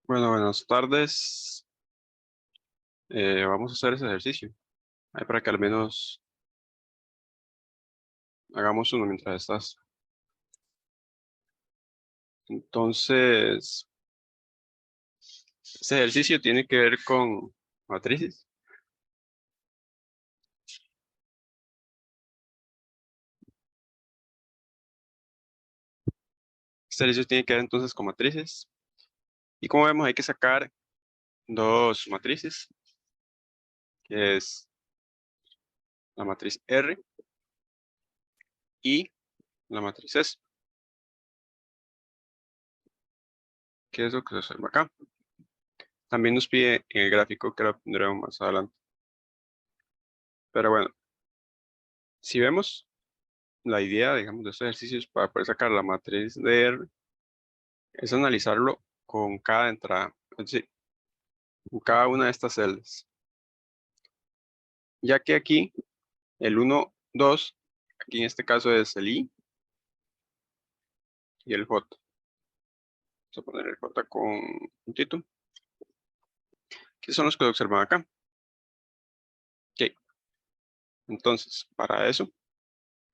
Bueno, buenas tardes. Vamos a hacer ese ejercicio. Ahí para que al menos hagamos uno mientras estás. Entonces, este ejercicio tiene que ver con matrices. Este ejercicio tiene que ver entonces con matrices. Y como vemos, hay que sacar dos matrices, que es la matriz R y la matriz S. ¿Qué es lo que se observa acá? También nos pide en el gráfico, que lo pondremos más adelante. Pero bueno, si vemos la idea, digamos, de estos ejercicios para poder sacar la matriz de R, es analizarlo con cada entrada, es decir, con cada una de estas celdas. Ya que aquí el 1, 2, aquí en este caso es el I y el J. Vamos a poner el J con puntito. ¿Qué son los que observan acá? Ok. Entonces, para eso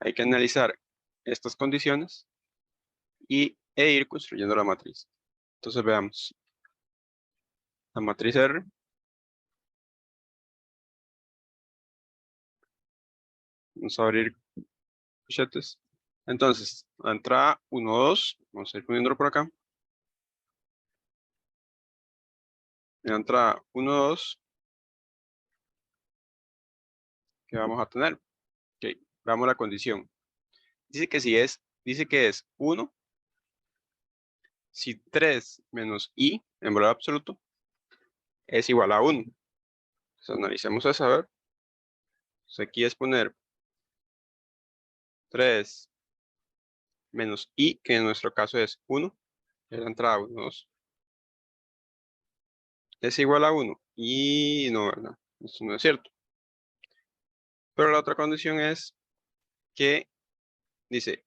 hay que analizar estas condiciones e ir construyendo la matriz. Entonces veamos. La matriz R. Vamos a abrir corchetes. Entonces, la entrada 1, 2, vamos a ir poniéndolo por acá. La entrada 1, 2, que vamos a tener. Ok, veamos la condición. Dice que es 1 si 3 menos I en valor absoluto es igual a 1. Entonces analicemos eso, a ver. Entonces aquí es poner 3 menos I, que en nuestro caso es 1, es la entrada 1, 2. Es igual a 1. Y no, ¿verdad? Esto no es cierto. Pero la otra condición es que dice,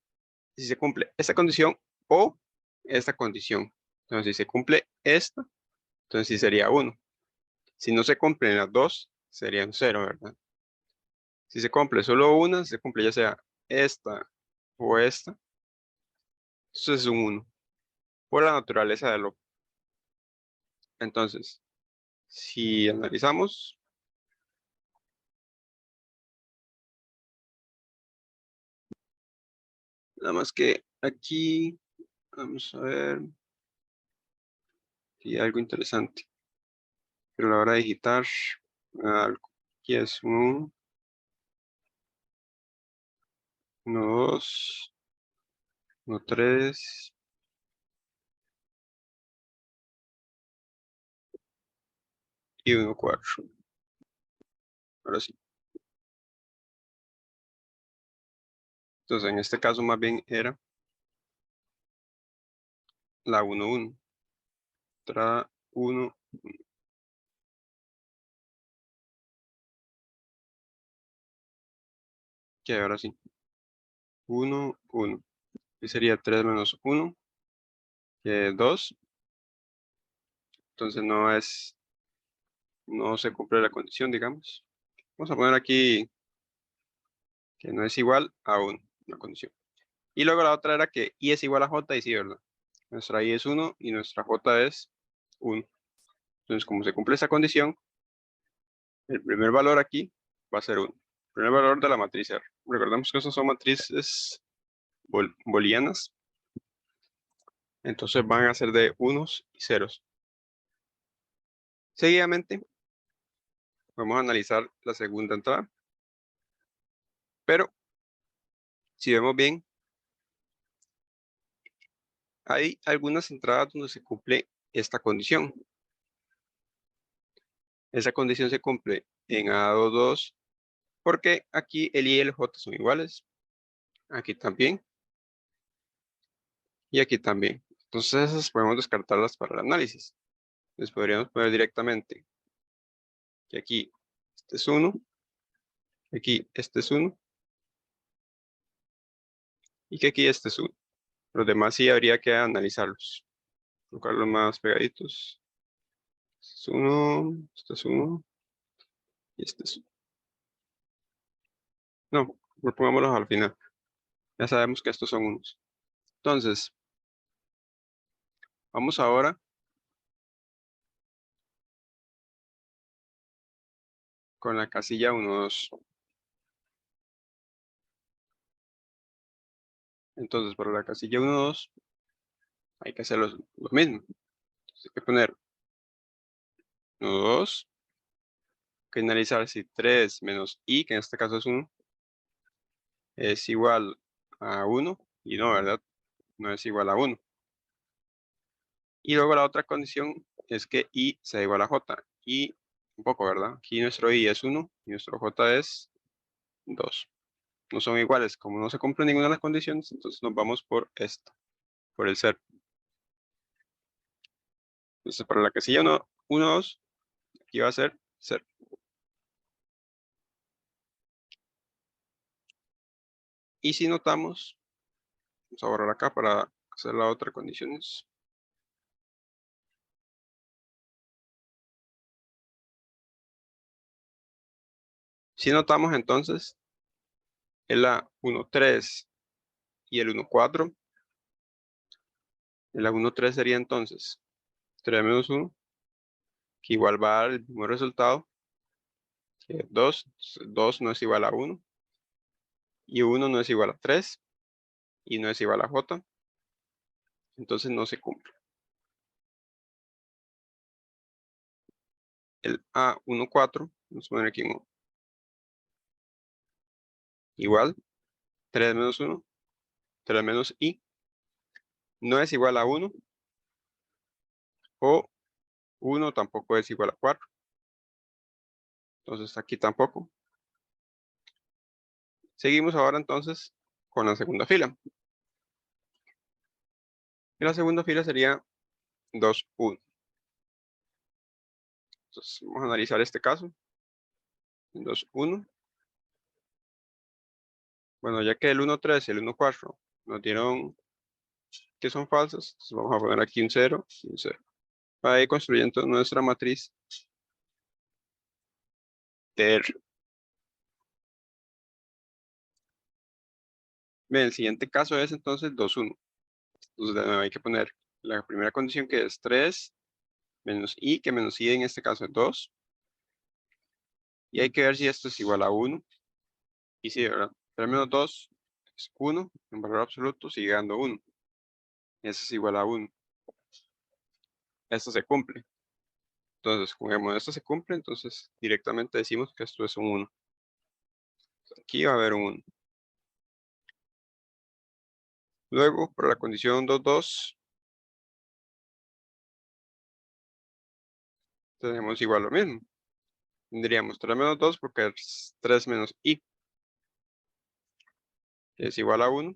si se cumple esta condición o esta condición. Entonces, si se cumple esta, entonces sí sería 1. Si no se cumplen las dos, serían 0, ¿verdad? Si se cumple solo una, se cumple ya sea esta o esta, eso es un 1, por la naturaleza del loop. Entonces, si analizamos, nada más que aquí, vamos a ver si hay algo interesante. Pero a la hora de digitar, algo. Aquí es 1, 1, 2, 1, 3, y 1, 4. Ahora sí. Entonces, en este caso más bien era la 1, 1. Entrada 1, 1. Que ahora sí. 1, 1. Y sería 3 menos 1, que es 2. Entonces no se cumple la condición, digamos. Vamos a poner aquí que no es igual a 1, la condición. Y luego la otra era que I es igual a J y sí, ¿verdad? Nuestra I es 1 y nuestra J es 1. Entonces, como se cumple esa condición, el primer valor aquí va a ser 1. El primer valor de la matriz R. Recordemos que esas son matrices booleanas. Entonces van a ser de unos y ceros. Seguidamente, vamos a analizar la segunda entrada. Pero, si vemos bien, hay algunas entradas donde se cumple esta condición. Esa condición se cumple en A2, 2, porque aquí el I y el J son iguales. Aquí también. Y aquí también. Entonces esas podemos descartarlas para el análisis. Entonces podríamos poner directamente que aquí este es 1, aquí este es 1, y que aquí este es 1. Los demás sí habría que analizarlos. Colocarlos más pegaditos. es 1, este es 1 y este es 1. No, pongámoslos al final. Ya sabemos que estos son unos. Entonces, vamos ahora con la casilla 1, 2. Entonces, para la casilla 1, 2, hay que hacer lo mismo. Entonces, hay que poner 1, 2. Hay que analizar si 3 menos i, que en este caso es 1, es igual a 1. Y no, ¿verdad? No es igual a 1. Y luego la otra condición es que i sea igual a j. Y un poco, ¿verdad? Aquí nuestro i es 1 y nuestro j es 2. No son iguales. Como no se cumple ninguna de las condiciones, entonces nos vamos por esto, por el 0. Entonces, para la casilla 1, 1, 2, aquí va a ser 0. Y si notamos, vamos a borrar acá para hacer la otra condiciones. Si notamos entonces, el A1, 3 y el 1, 4. El A1, 3 sería entonces 3 menos 1, que igual va a dar el mismo resultado que 2. 2 no es igual a 1. Y 1 no es igual a 3. Y no es igual a j. Entonces no se cumple. El A1, 4, vamos a poner aquí 1. Igual, 3 menos 1, 3 menos i, no es igual a 1. O 1 tampoco es igual a 4. Entonces aquí tampoco. Seguimos ahora entonces con la segunda fila. Y la segunda fila sería 2, 1. Entonces vamos a analizar este caso. 2, 1. Bueno, ya que el 1, 3 y el 1, 4 nos dieron que son falsos, entonces vamos a poner aquí un 0 y un 0. Para ir construyendo nuestra matriz de R. Bien, el siguiente caso es entonces 2, 1. Entonces de nuevo hay que poner la primera condición, que es 3 menos i, que menos i en este caso es 2. Y hay que ver si esto es igual a 1. Y sí, ¿verdad? 3 menos 2 es 1, en valor absoluto sigue dando 1. Eso es igual a 1. Esto se cumple. Entonces, como esto se cumple, entonces directamente decimos que esto es un 1. Aquí va a haber un 1. Luego, para la condición 2, 2, tenemos igual lo mismo. Tendríamos 3 menos 2 porque es 3 menos i, que es igual a 1.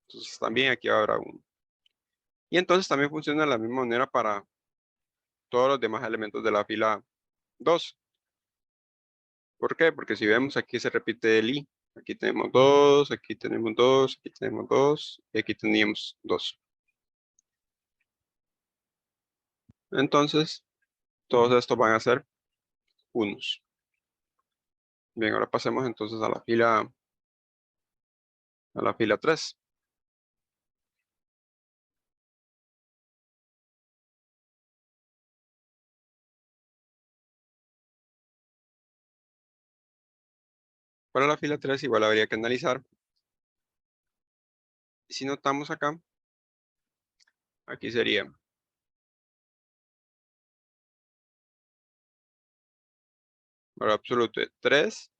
Entonces también aquí va a haber 1. Y entonces también funciona de la misma manera para todos los demás elementos de la fila 2. ¿Por qué? Porque si vemos aquí se repite el i. Aquí tenemos 2, aquí tenemos 2, aquí tenemos 2 y aquí teníamos 2. Entonces, todos estos van a ser unos. Bien, ahora pasemos entonces a la fila 3. Para la fila 3 igual habría que analizar. Y si notamos acá, aquí sería valor absoluto de 3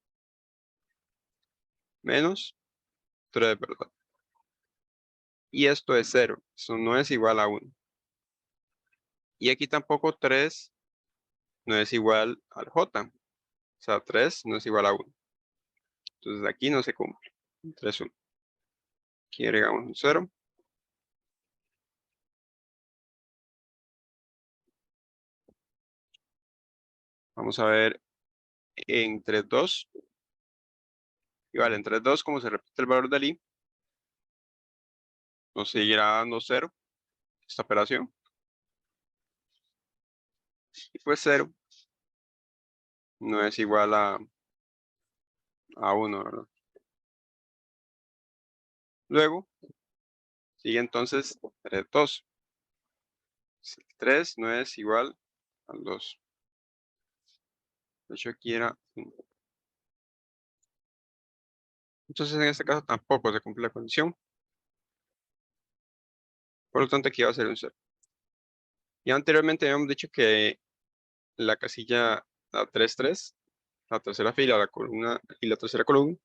menos 3, ¿verdad? Y esto es 0. Eso no es igual a 1. Y aquí tampoco 3 no es igual al j. O sea, 3 no es igual a 1. Entonces aquí no se cumple. 3, 1. Aquí agregamos un 0. Vamos a ver en 3, 2. Igual en 3, 2, como se repite el valor del i, nos seguirá dando 0 esta operación. Y pues 0 no es igual a 1, ¿verdad? Luego, sigue entonces 3, 2. El 3 no es igual al 2. De hecho, aquí era 1. Entonces, en este caso tampoco se cumple la condición. Por lo tanto, aquí va a ser un 0. Ya anteriormente habíamos dicho que la casilla, la 3, 3, la tercera fila, la columna y la tercera columna,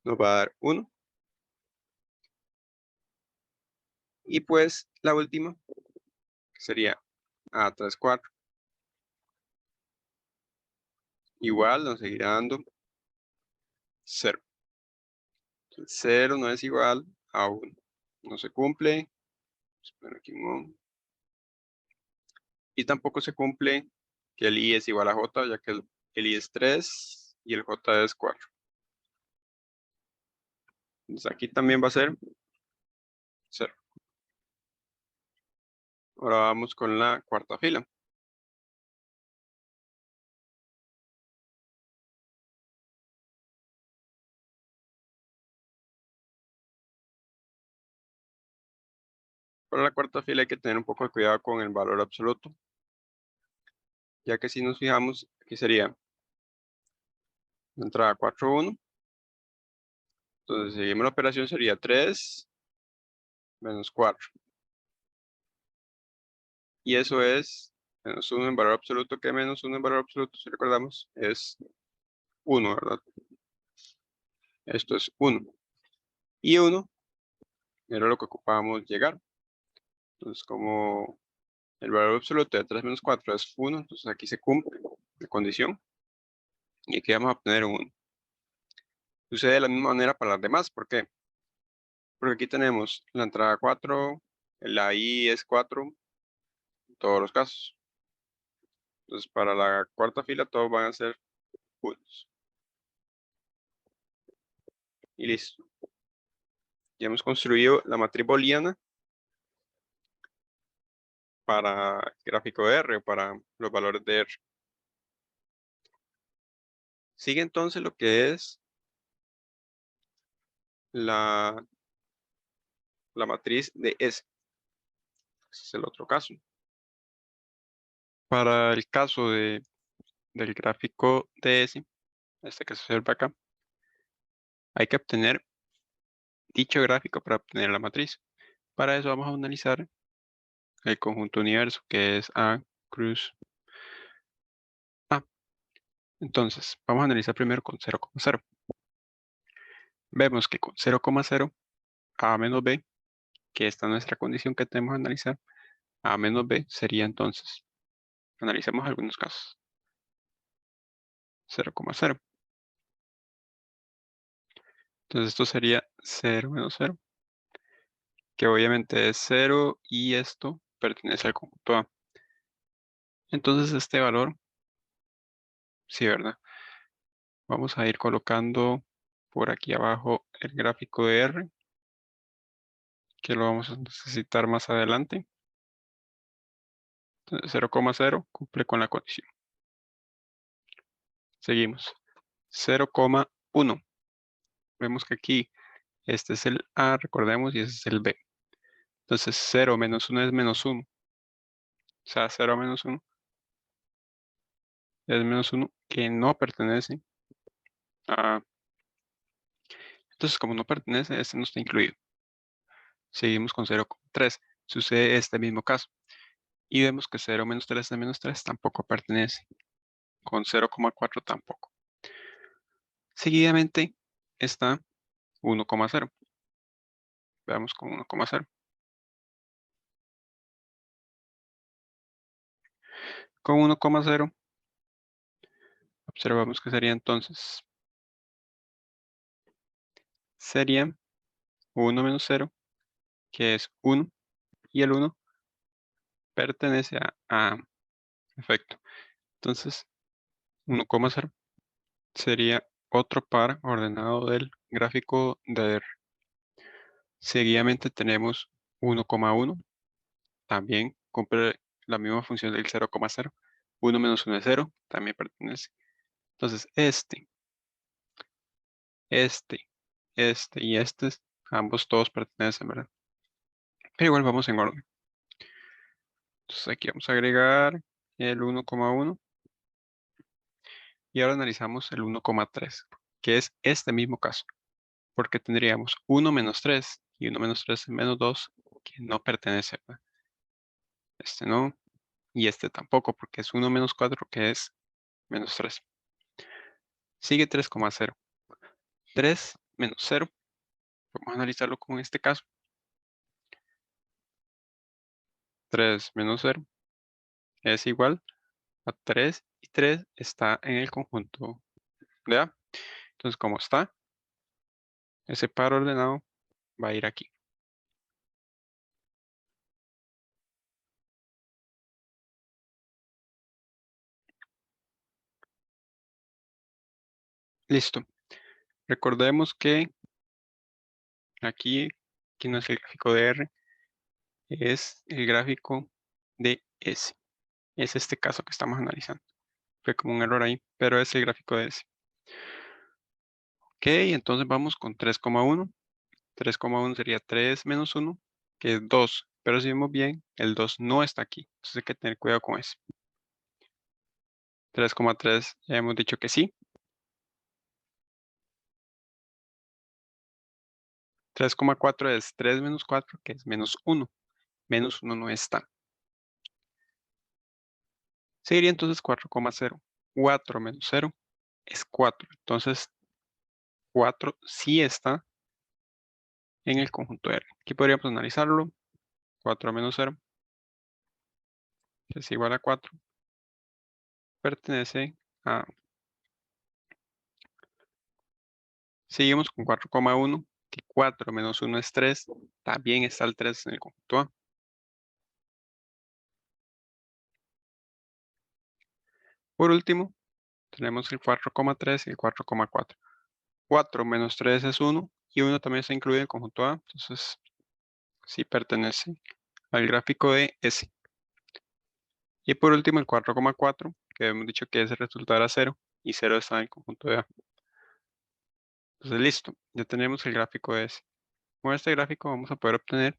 nos va a dar 1. Y pues la última, que sería A3, 4. Igual nos seguirá dando 0. El 0 no es igual a 1. No se cumple. Espera aquí un momento. Y tampoco se cumple que el i es igual a j, ya que el i es 3 y el j es 4. Entonces aquí también va a ser 0. Ahora vamos con la cuarta fila. Para la cuarta fila hay que tener un poco de cuidado con el valor absoluto, ya que si nos fijamos, aquí sería la entrada 4, 1. Entonces, si seguimos la operación, sería 3 menos 4. Y eso es menos 1 en valor absoluto, que menos 1 en valor absoluto, si recordamos, es 1, ¿verdad? Esto es 1. Y 1 era lo que ocupábamos llegar. Entonces, como el valor absoluto de 3 menos 4 es 1, entonces aquí se cumple la condición. Y aquí vamos a obtener un 1. Sucede de la misma manera para las demás. ¿Por qué? Porque aquí tenemos la entrada 4, la i es 4, en todos los casos. Entonces, para la cuarta fila, todos van a ser 1. Y listo. Ya hemos construido la matriz booleana para el gráfico de R, o para los valores de R. Sigue entonces lo que es la matriz de S. Ese es el otro caso. Para el caso del gráfico de S, este que se observa acá, hay que obtener dicho gráfico para obtener la matriz. Para eso vamos a analizar el conjunto universo, que es A cruz A. Entonces, vamos a analizar primero con 0,0. Vemos que con 0,0, A menos B, que esta es nuestra condición que tenemos que analizar, A menos B sería entonces, analicemos algunos casos, 0,0. Entonces esto sería 0 menos 0, que obviamente es 0 y esto pertenece al conjunto A. Entonces este valor, sí, ¿verdad? Vamos a ir colocando por aquí abajo el gráfico de R, que lo vamos a necesitar más adelante. Entonces 0,0 cumple con la condición. Seguimos. 0,1. Vemos que aquí este es el A, recordemos, y ese es el B. Entonces 0 menos 1 es menos 1. O sea, 0 menos 1 es menos 1 que no pertenece a... Entonces, como no pertenece, este no está incluido. Seguimos con 0,3. Sucede este mismo caso. Y vemos que 0 menos 3 de menos 3 tampoco pertenece. Con 0,4 tampoco. Seguidamente está 1,0. Veamos con 1,0. Con 1,0 observamos que sería entonces, sería 1 menos 0, que es 1, y el 1 pertenece a perfecto. Entonces, 1,0 sería otro par ordenado del gráfico de R. Seguidamente tenemos 1,1, también cumple la misma función del 0,0. 1 menos 1 es 0, también pertenece. Entonces, este y ambos todos pertenecen, ¿verdad? Pero igual vamos en orden. Entonces aquí vamos a agregar el 1,1 y ahora analizamos el 1,3, que es este mismo caso, porque tendríamos 1 menos 3 y 1 menos 3 es menos 2, que no pertenece, ¿verdad? Este no, y este tampoco, porque es 1 menos 4, que es menos 3. Sigue 3,0. 3 menos 0, vamos a analizarlo con este caso. 3 menos 0 es igual a 3 y 3 está en el conjunto de A. Entonces, como está, ese par ordenado va a ir aquí. Listo. Recordemos que aquí no es el gráfico de R, es el gráfico de S. Es este caso que estamos analizando. Fue como un error ahí, pero es el gráfico de S. Ok, entonces vamos con 3,1. 3,1 sería 3 menos 1, que es 2. Pero si vemos bien, el 2 no está aquí. Entonces hay que tener cuidado con eso. 3,3 ya hemos dicho que sí. 3,4 es 3 menos 4, que es menos 1. Menos 1 no está. Seguiría entonces 4,0. 4 menos 0 es 4. Entonces 4 sí está en el conjunto R. Aquí podríamos analizarlo. 4 menos 0, que es igual a 4, pertenece a... Seguimos con 4,1, que 4 menos 1 es 3. También está el 3 en el conjunto A. Por último, tenemos el 4,3 y el 4,4. 4 menos 3 es 1 y 1 también está incluido en el conjunto A. Entonces, sí pertenece al gráfico de S. Y por último, el 4,4, que hemos dicho que ese resultado era 0 y 0 está en el conjunto de A. Entonces, listo, ya tenemos el gráfico de S. Con este gráfico vamos a poder obtener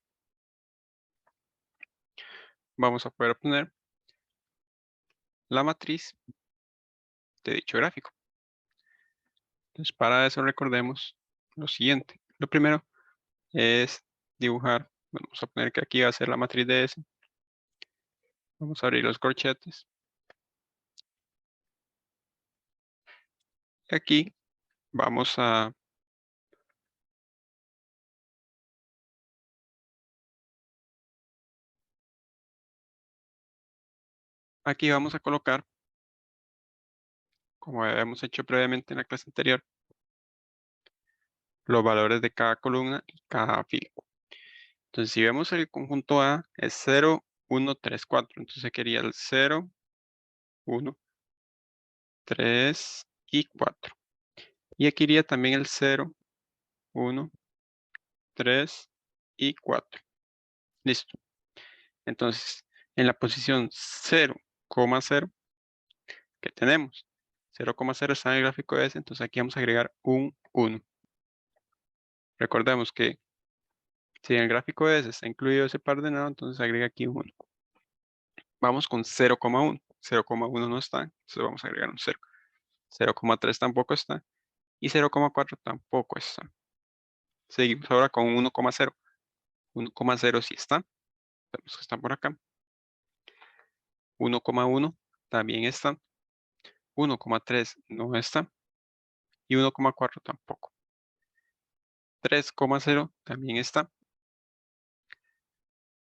la matriz de dicho gráfico. Entonces, para eso recordemos lo siguiente. Lo primero es dibujar, vamos a poner que aquí va a ser la matriz de S. Vamos a abrir los corchetes. Y aquí vamos a colocar, como habíamos hecho previamente en la clase anterior, los valores de cada columna y cada fila. Entonces, si vemos el conjunto A es 0, 1, 3, 4. Entonces quería el 0, 1, 3 y 4. Y aquí iría también el 0, 1, 3 y 4. Listo. Entonces, en la posición 0,0 que tenemos, 0,0 está en el gráfico de S, entonces aquí vamos a agregar un 1. Recordemos que si en el gráfico de S está incluido ese par de nada, entonces agrega aquí un 1. Vamos con 0,1. 0,1 no está, entonces vamos a agregar un 0. 0,3 tampoco está y 0,4 tampoco está. Seguimos ahora con 1,0. 1,0 sí está. Vemos que está por acá. 1,1 también está. 1,3 no está. Y 1,4 tampoco. 3,0 también está.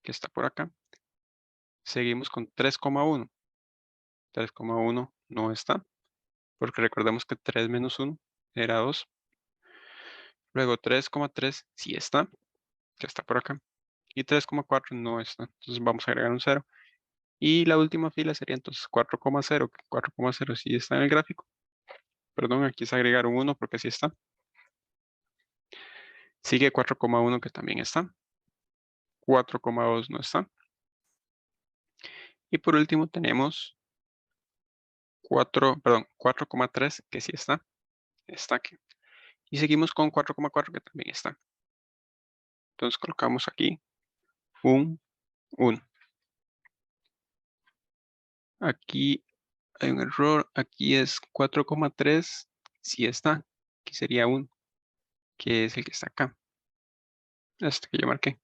Que está por acá. Seguimos con 3,1. 3,1 no está. Porque recordemos que 3 menos 1 era 2. Luego 3,3 sí está. Que está por acá. Y 3,4 no está. Entonces vamos a agregar un 0. Y la última fila sería entonces 4,0. 4,0 sí está en el gráfico. Perdón, aquí es agregar un 1 porque sí está. Sigue 4,1 que también está. 4,2 no está. Y por último tenemos 4,3 que sí está aquí. Y seguimos con 4,4 que también está. Entonces colocamos aquí un 1. Aquí hay un error. Aquí es 4,3. Sí está. Aquí sería 1, que es el que está acá. Este que yo marqué.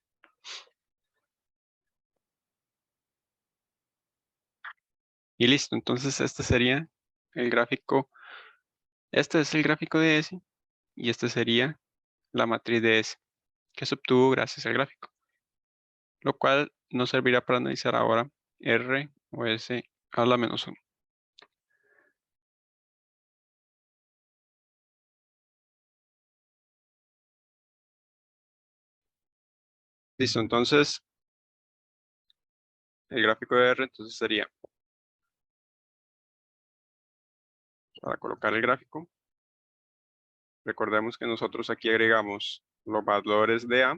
Y listo. Entonces este sería el gráfico. Este es el gráfico de S. Y este sería la matriz de S que se obtuvo gracias al gráfico. Lo cual nos servirá para analizar ahora R o S a la menos 1. Listo, entonces el gráfico de R entonces sería, para colocar el gráfico, recordemos que nosotros aquí agregamos los valores de A,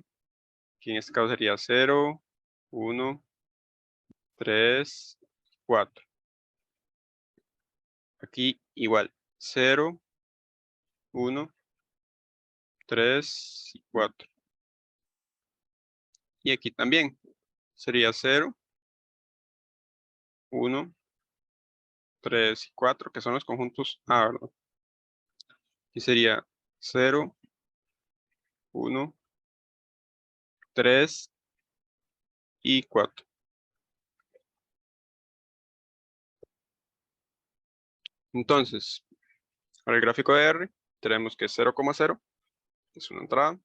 que en este caso sería 0, 1, 3, 4. Aquí igual, 0, 1, 3 y 4. Y aquí también sería 0, 1, 3 y 4, que son los conjuntos A, ¿verdad? Y sería 0, 1, 3 y 4. Entonces, para el gráfico de R, tenemos que 0,0 es una entrada.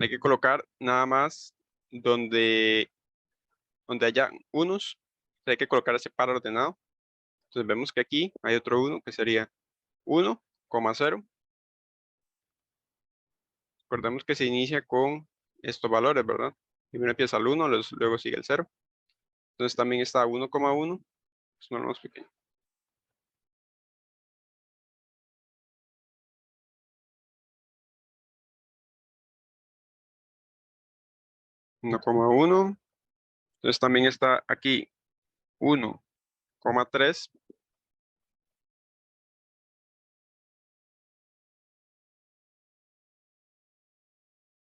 Hay que colocar nada más donde haya unos, hay que colocar ese par ordenado. Entonces vemos que aquí hay otro 1 que sería 1,0. Recordemos que se inicia con estos valores, ¿verdad? Primero empieza el 1, luego sigue el 0. Entonces también está 1,1, es uno más pequeño. 1,1. Entonces también está aquí 1,3.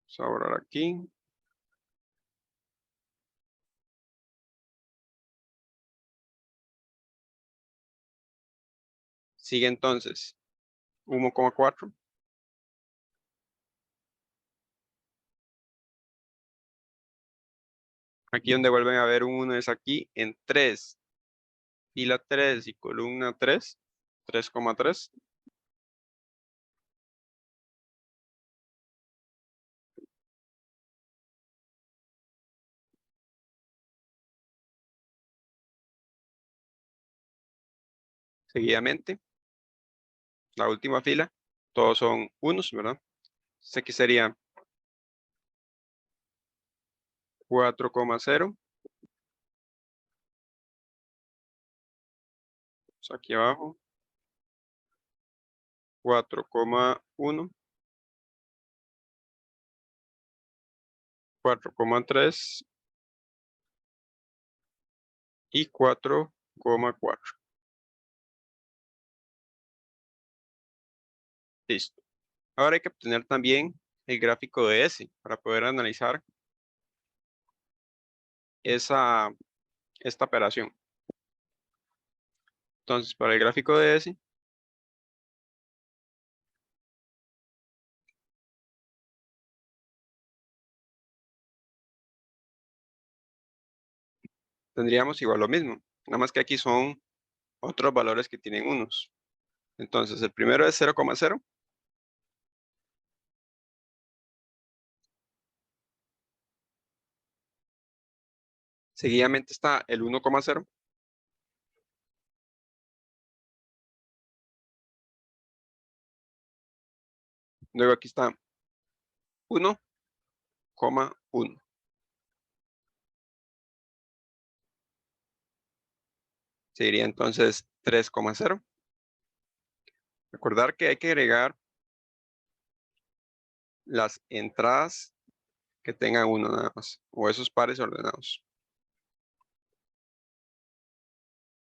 Vamos a borrar aquí. Sigue entonces 1,4. Aquí donde vuelven a ver un 1 es aquí en 3, fila 3 y columna 3, 3,3. Seguidamente, la última fila, todos son unos, ¿verdad? Entonces aquí sería 4,0. Aquí abajo, 4,1, 4,3 y 4,4. Listo. Ahora hay que obtener también el gráfico de S para poder analizar esta operación. Entonces, para el gráfico de S, tendríamos igual lo mismo, nada más que aquí son otros valores que tienen unos. Entonces, el primero es 0,0. Seguidamente está el 1,0. Luego aquí está 1,1. Sería entonces 3,0. Recordar que hay que agregar las entradas que tengan uno nada más, o esos pares ordenados.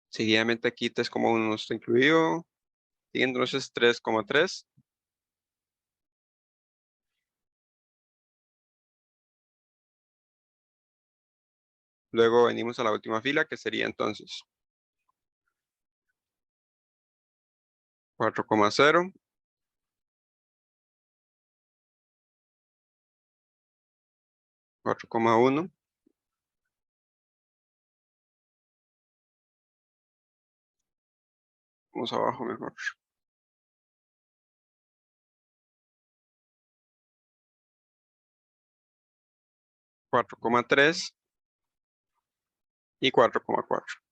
Seguidamente aquí 3,1 no está incluido. Y entonces 3,3. Luego venimos a la última fila, que sería entonces 4,0. 4,1. Vamos abajo mejor. 4,3 y 4,4.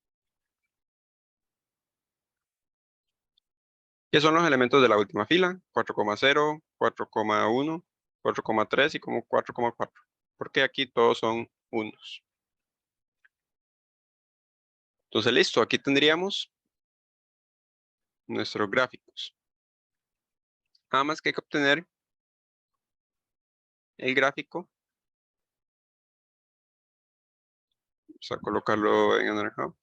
¿Qué son los elementos de la última fila? 4,0, 4,1, 4,3 y como 4,4. Porque aquí todos son unos. Entonces, listo. Aquí tendríamos nuestros gráficos. Nada más que hay que obtener el gráfico. Vamos a colocarlo en anaranjado.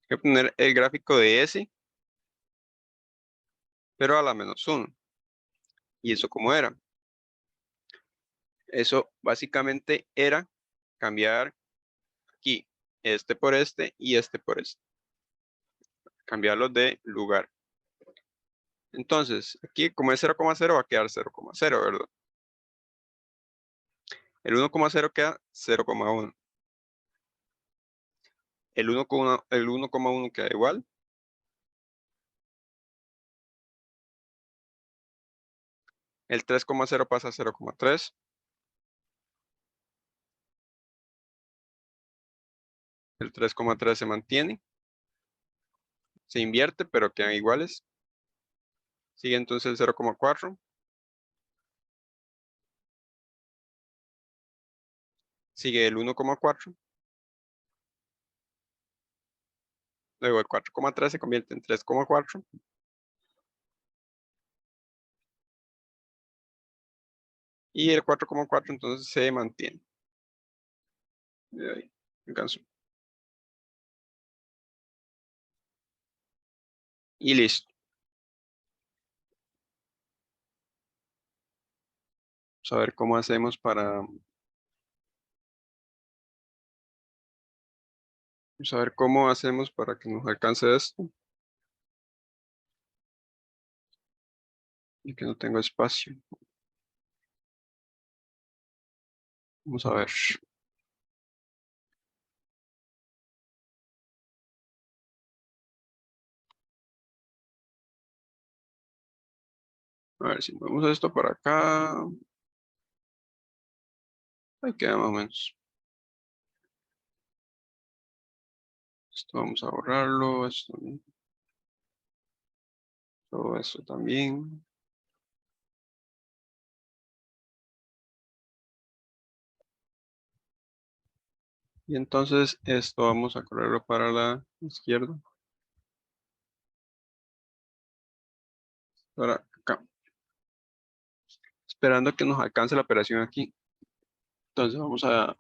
Hay que obtener el gráfico de S, pero a la -1. ¿Y eso cómo era? Eso básicamente era cambiar aquí este por este y este por este. Cambiarlos de lugar. Entonces, aquí como es 0,0 va a quedar 0,0, ¿verdad? El 1,0 queda 0,1. El 1,1 queda igual. El 3,0 pasa a 0,3. El 3,3 se mantiene. Se invierte, pero quedan iguales. Sigue entonces el 0,4. Sigue el 1,4. Luego el 4,3 se convierte en 3,4. Y el 4,4 entonces se mantiene. Ahí, me canso. Y listo. Vamos a ver cómo hacemos para... Vamos a ver cómo hacemos para que nos alcance esto. Y que no tengo espacio. Vamos a ver. A ver si movemos esto para acá. Ahí queda más o menos. Esto vamos a borrarlo. Esto también. Todo eso también. Y entonces esto vamos a correrlo para la izquierda. Para acá. Esperando que nos alcance la operación aquí. Entonces vamos a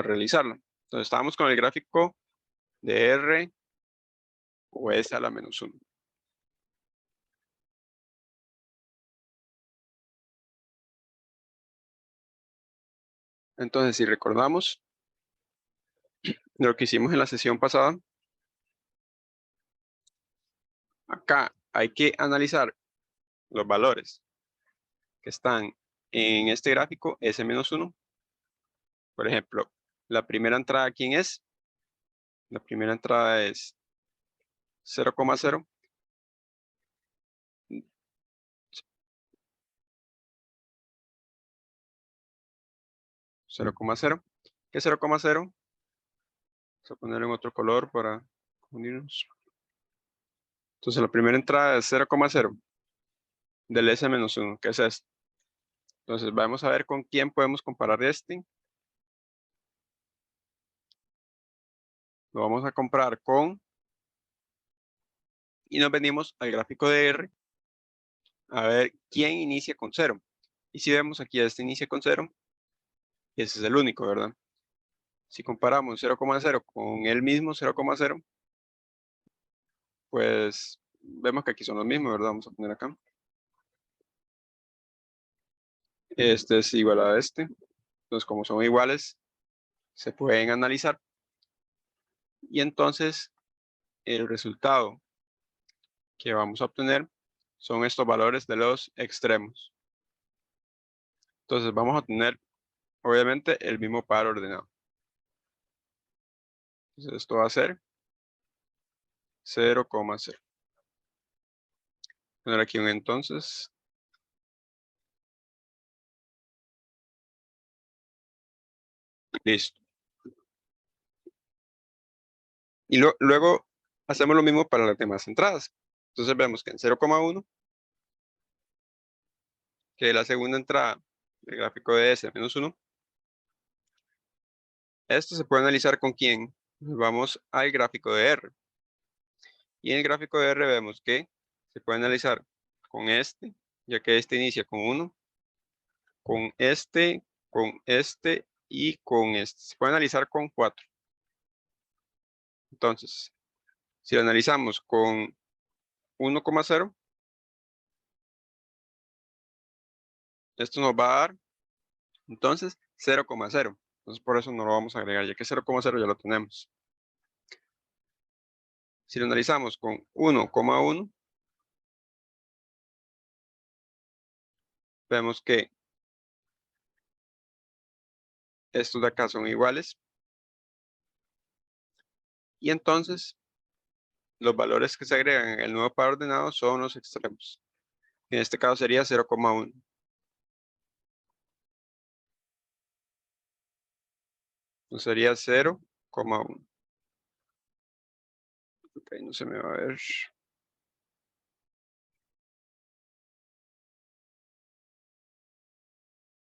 realizarla. Entonces estábamos con el gráfico de R o S a la -1. Entonces, si recordamos lo que hicimos en la sesión pasada, acá hay que analizar los valores que están en este gráfico S-1. Por ejemplo, la primera entrada, ¿quién es? La primera entrada es 0,0. 0,0. ¿Qué es 0,0? Vamos a ponerlo en otro color para unirnos. Entonces la primera entrada es 0,0 del S-1, que es este. Entonces vamos a ver con quién podemos comparar este. Lo vamos a comparar con... Y nos venimos al gráfico de R a ver quién inicia con 0. Y si vemos aquí, este inicia con 0, y ese es el único, ¿verdad? Si comparamos 0,0 con el mismo 0,0, pues vemos que aquí son los mismos, ¿verdad? Vamos a poner acá. Este es igual a este. Entonces, como son iguales, se pueden analizar. Y entonces, el resultado que vamos a obtener son estos valores de los extremos. Entonces, vamos a tener, obviamente, el mismo par ordenado. Entonces, esto va a ser 0,0. Poner aquí un entonces. Listo. Y luego hacemos lo mismo para las demás entradas. Entonces vemos que en 0,1, que es la segunda entrada del gráfico de S-1, esto se puede analizar con quién. Vamos al gráfico de R. Y en el gráfico de R vemos que se puede analizar con este, ya que este inicia con 1, con este y con este. Se puede analizar con 4. Entonces, si lo analizamos con 1,0, esto nos va a dar, entonces, 0,0. Entonces, por eso no lo vamos a agregar, ya que 0,0 ya lo tenemos. Si lo analizamos con 1,1, vemos que estos de acá son iguales. Y entonces, los valores que se agregan en el nuevo par ordenado son los extremos. En este caso sería 0,1. Entonces sería 0,1. Ok, no se me va a ver.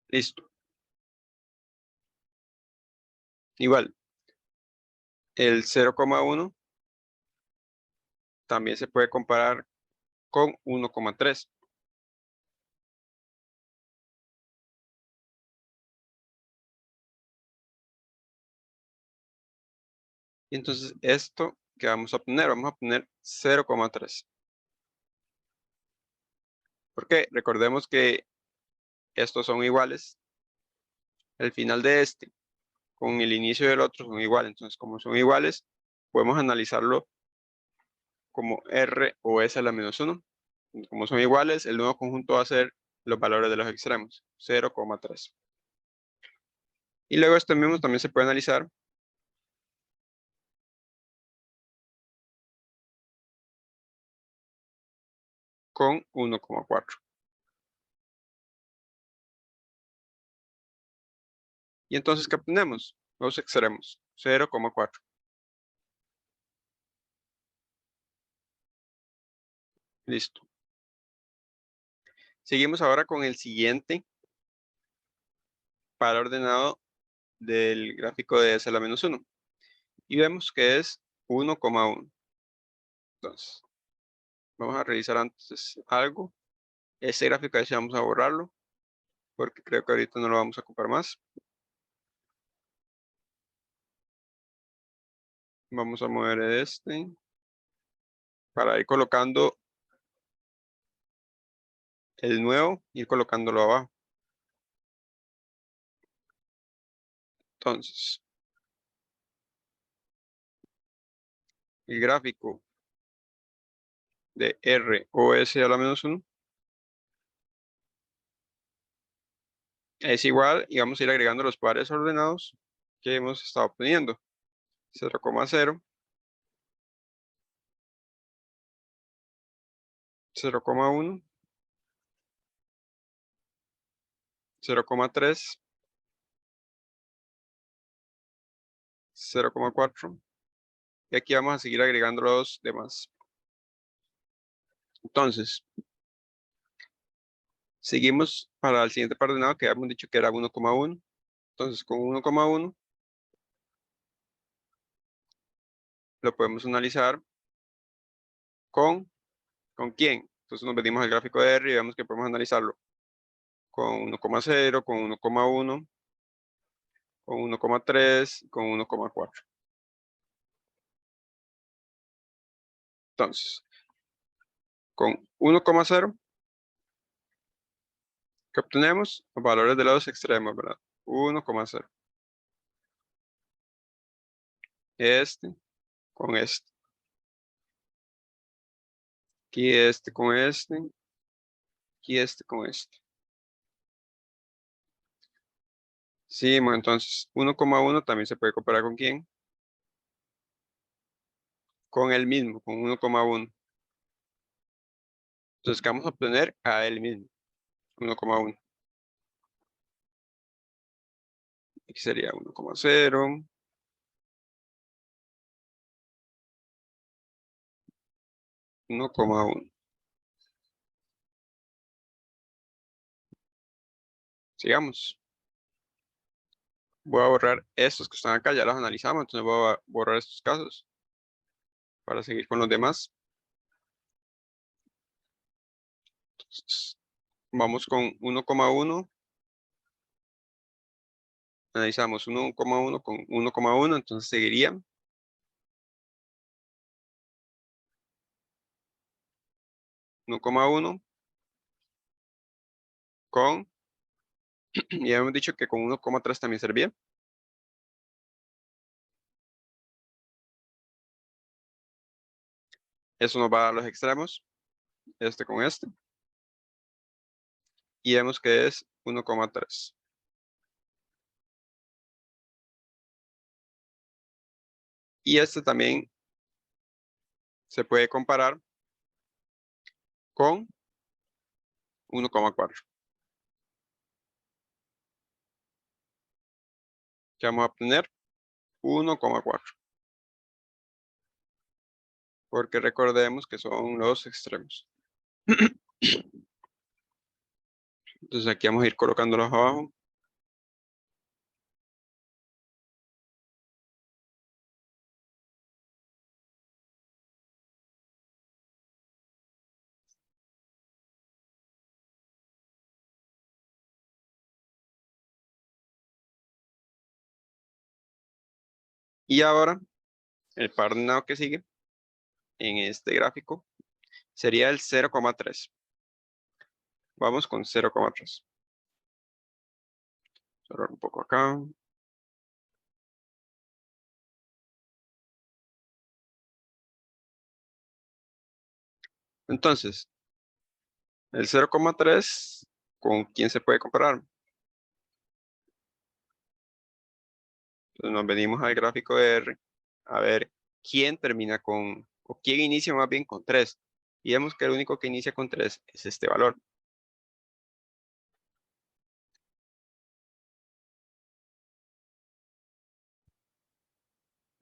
Listo. Igual, el 0,1 también se puede comparar con 1,3. Y entonces esto que vamos a obtener 0,3. Porque recordemos que estos son iguales. El final de este con el inicio del otro son iguales. Entonces, como son iguales, podemos analizarlo como R o S a la menos 1. Como son iguales, el nuevo conjunto va a ser los valores de los extremos, 0,3. Y luego este mismo también se puede analizar con 1,4. Y entonces, ¿qué obtenemos? Los extremos, 0,4. Listo. Seguimos ahora con el siguiente par ordenado del gráfico de S a la menos 1. Y vemos que es 1,1. Entonces, vamos a revisar antes algo. Este gráfico ya vamos a borrarlo, porque creo que ahorita no lo vamos a ocupar más. Vamos a mover este para ir colocando el nuevo, ir colocándolo abajo. Entonces, el gráfico de R o S a la menos 1 es igual y vamos a ir agregando los pares ordenados que hemos estado obteniendo. 0,0, 0,1, 0,3, 0,4 y aquí vamos a seguir agregando los demás. Entonces, seguimos para el siguiente par ordenado que habíamos dicho que era 1,1. Entonces, con 1,1 lo podemos analizar ¿con quién? Entonces nos venimos al gráfico de R y vemos que podemos analizarlo con 1,0, con 1,1, con 1,3, con 1,4. Entonces, con 1,0, ¿qué obtenemos? Los valores de los extremos, ¿verdad? 1,0. Este con este. Aquí este con este. Aquí este con este. Sí, bueno, entonces 1,1 también se puede comparar con ¿quién? Con el mismo, con 1,1. Entonces, ¿qué vamos a obtener? A él mismo, 1,1. Aquí sería 1,0. 1,1. Sigamos. Voy a borrar estos que están acá, ya los analizamos, entonces voy a borrar estos casos para seguir con los demás. Entonces, vamos con 1,1. Analizamos 1,1 con 1,1, entonces seguiría 1,1 con, ya hemos dicho que con 1,3 también servía. Eso nos va a dar los extremos, este con este. Y vemos que es 1,3. Y este también se puede comparar con 1,4. Que vamos a obtener 1,4. Porque recordemos que son los extremos. Entonces aquí vamos a ir colocándolos abajo. Y ahora, el par de nado que sigue en este gráfico sería el 0,3. Vamos con 0,3. Cerrar un poco acá. Entonces, el 0,3, ¿con quién se puede comparar? Entonces nos venimos al gráfico de R a ver quién termina con, o quién inicia más bien con 3. Y vemos que el único que inicia con 3 es este valor.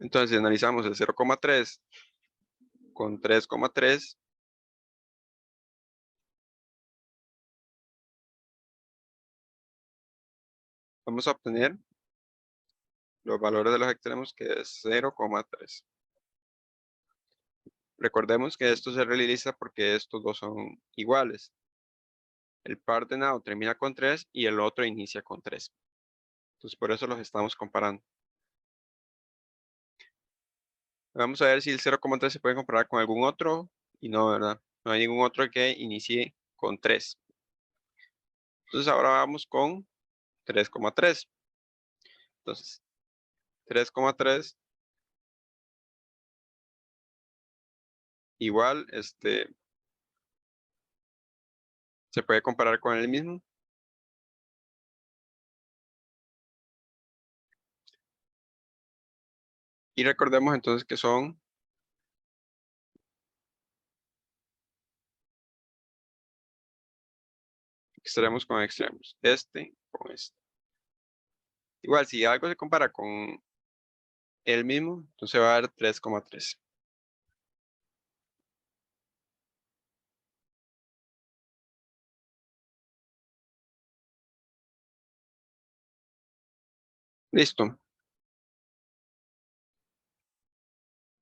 Entonces, si analizamos el 0,3 con 3,3, vamos a obtener los valores de los extremos, que es 0,3. Recordemos que esto se realiza porque estos dos son iguales. El par de nado termina con 3 y el otro inicia con 3. Entonces, por eso los estamos comparando. Vamos a ver si el 0,3 se puede comparar con algún otro. Y no, ¿verdad? No hay ningún otro que inicie con 3. Entonces, ahora vamos con 3,3. Entonces, 3,3 igual, se puede comparar con el mismo. Y recordemos entonces que son extremos con extremos. Este con este. Igual, si algo se compara con el mismo, entonces va a dar 3,3. Listo.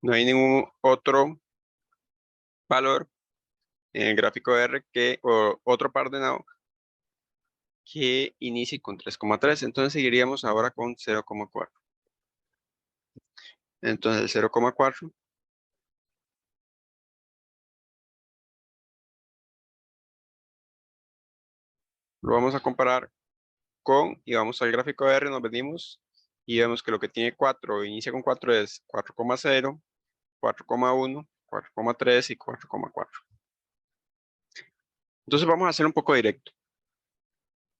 No hay ningún otro valor en el gráfico R o otro par de nado que inicie con 3,3. Entonces seguiríamos ahora con 0,4. Entonces el 0,4 lo vamos a comparar con, y vamos al gráfico de R, nos venimos y vemos que lo que tiene 4, inicia con 4 es 4,0, 4,1, 4,3 y 4,4. Entonces vamos a hacer un poco directo.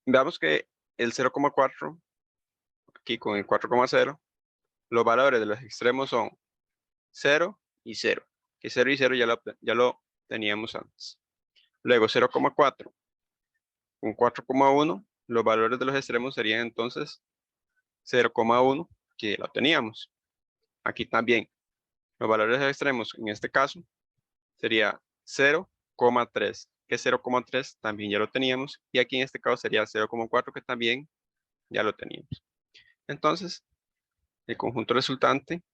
Veamos que el 0,4, aquí con el 4,0, los valores de los extremos son 0 y 0, que 0 y 0 ya lo teníamos antes. Luego 0,4 con 4,1, los valores de los extremos serían entonces 0,1, que lo teníamos. Aquí también, los valores de los extremos, en este caso, sería 0,3, que 0,3 también ya lo teníamos. Y aquí en este caso sería 0,4, que también ya lo teníamos. Entonces, el conjunto resultante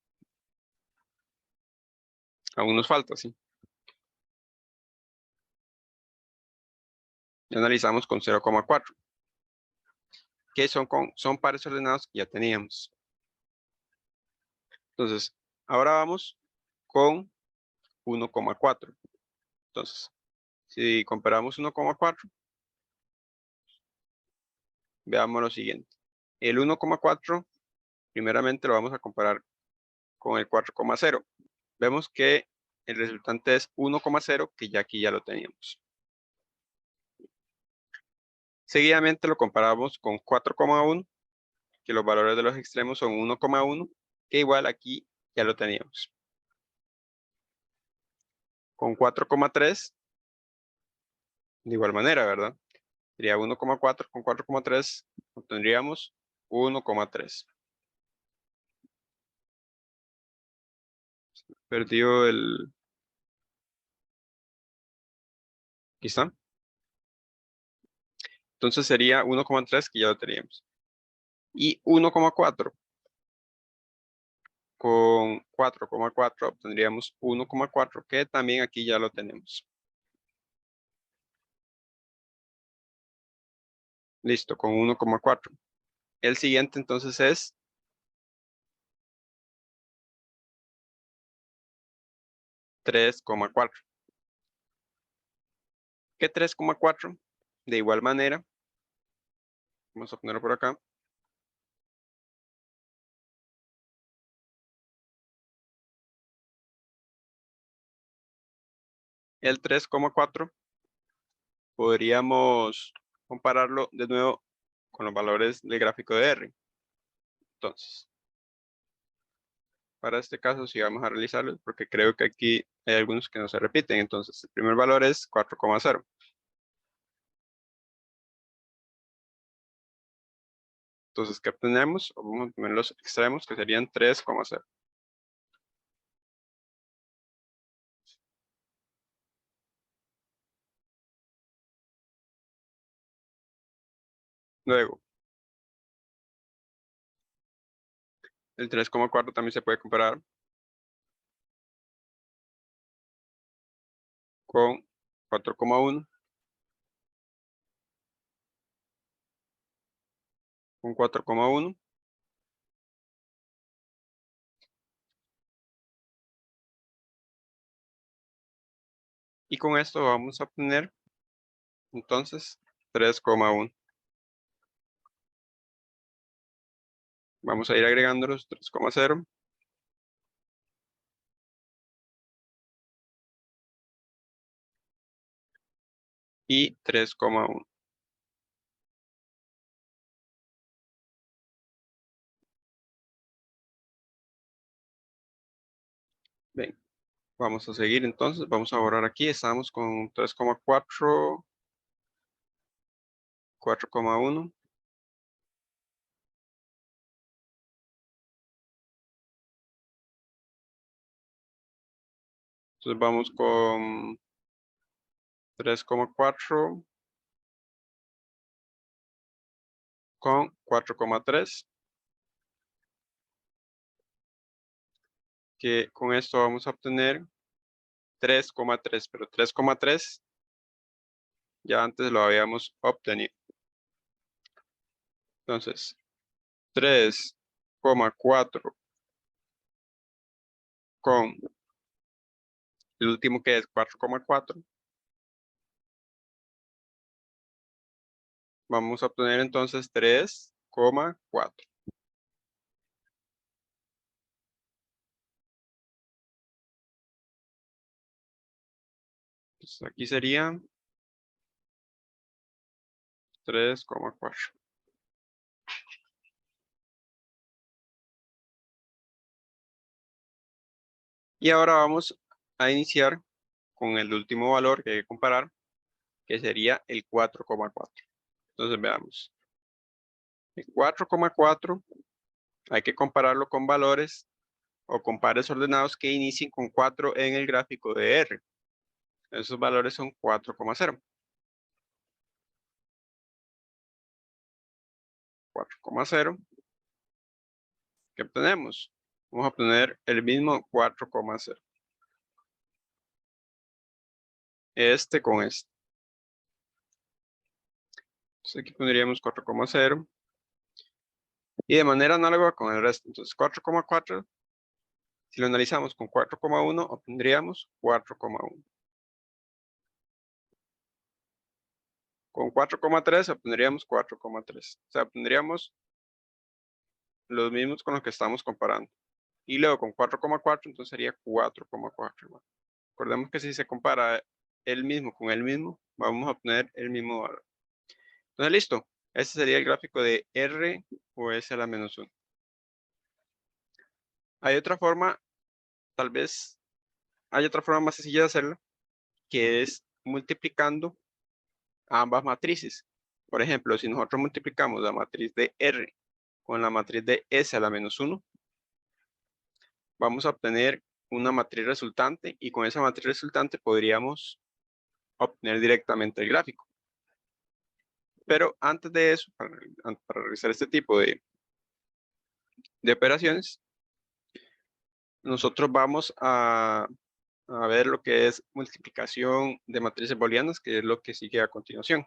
aún nos falta, ¿sí? Y analizamos con 0,4, que son pares ordenados que ya teníamos. Entonces, ahora vamos con 1,4. Entonces, si comparamos 1,4, veamos lo siguiente. El 1,4, primeramente lo vamos a comparar con el 4,0. Vemos que el resultante es 1,0, que ya aquí ya lo teníamos. Seguidamente lo comparamos con 4,1, que los valores de los extremos son 1,1, que igual aquí ya lo teníamos. Con 4,3, de igual manera, ¿verdad? Sería 1,4 con 4,3, obtendríamos 1,3. Perdió el... Aquí está. Entonces sería 1,3, que ya lo teníamos. Y 1,4 con 4,4 obtendríamos 1,4, que también aquí ya lo tenemos. Listo, con 1,4. El siguiente entonces es 3,4. ¿Qué 3,4? De igual manera, vamos a ponerlo por acá. El 3,4 podríamos compararlo de nuevo con los valores del gráfico de R. Entonces, para este caso sí vamos a realizarlo porque creo que aquí hay algunos que no se repiten. Entonces, el primer valor es 4,0. Entonces, ¿qué obtenemos? Vamos a poner los extremos, que serían 3,0. Luego, el 3,4 también se puede comparar con 4,1, con 4,1. Y con esto vamos a obtener entonces 3,1. Vamos a ir agregando los 3,0 y 3,1. Bien, vamos a seguir entonces. Vamos a borrar aquí. Estamos con 3,4, 4,1. Entonces vamos con 3,4 con 4,3. Que con esto vamos a obtener 3,3, pero 3,3 ya antes lo habíamos obtenido. Entonces, 3,4 con el último que es 4,4. Vamos a obtener entonces 3,4. Entonces aquí sería 3,4. Y ahora vamos a iniciar con el último valor que hay que comparar, que sería el 4,4. Entonces veamos. El 4,4 hay que compararlo con valores o con pares ordenados que inicien con 4 en el gráfico de R. Esos valores son 4,0. 4,0. ¿Qué obtenemos? Vamos a obtener el mismo 4,0. Este con este. Entonces aquí pondríamos 4,0. Y de manera análoga con el resto. Entonces 4,4. Si lo analizamos con 4,1, obtendríamos 4,1. Con 4,3 obtendríamos 4,3. O sea, obtendríamos los mismos con los que estamos comparando. Y luego con 4,4, entonces sería 4,4. Recordemos que si se compara el mismo con el mismo, vamos a obtener el mismo valor. Entonces, listo. Este sería el gráfico de R o S a la menos 1. Hay otra forma, tal vez hay otra forma más sencilla de hacerlo, que es multiplicando ambas matrices. Por ejemplo, si nosotros multiplicamos la matriz de R con la matriz de S a la menos 1, vamos a obtener una matriz resultante y con esa matriz resultante podríamos obtener directamente el gráfico. Pero antes de eso, para realizar este tipo de operaciones, nosotros vamos a ver lo que es multiplicación de matrices booleanas, que es lo que sigue a continuación.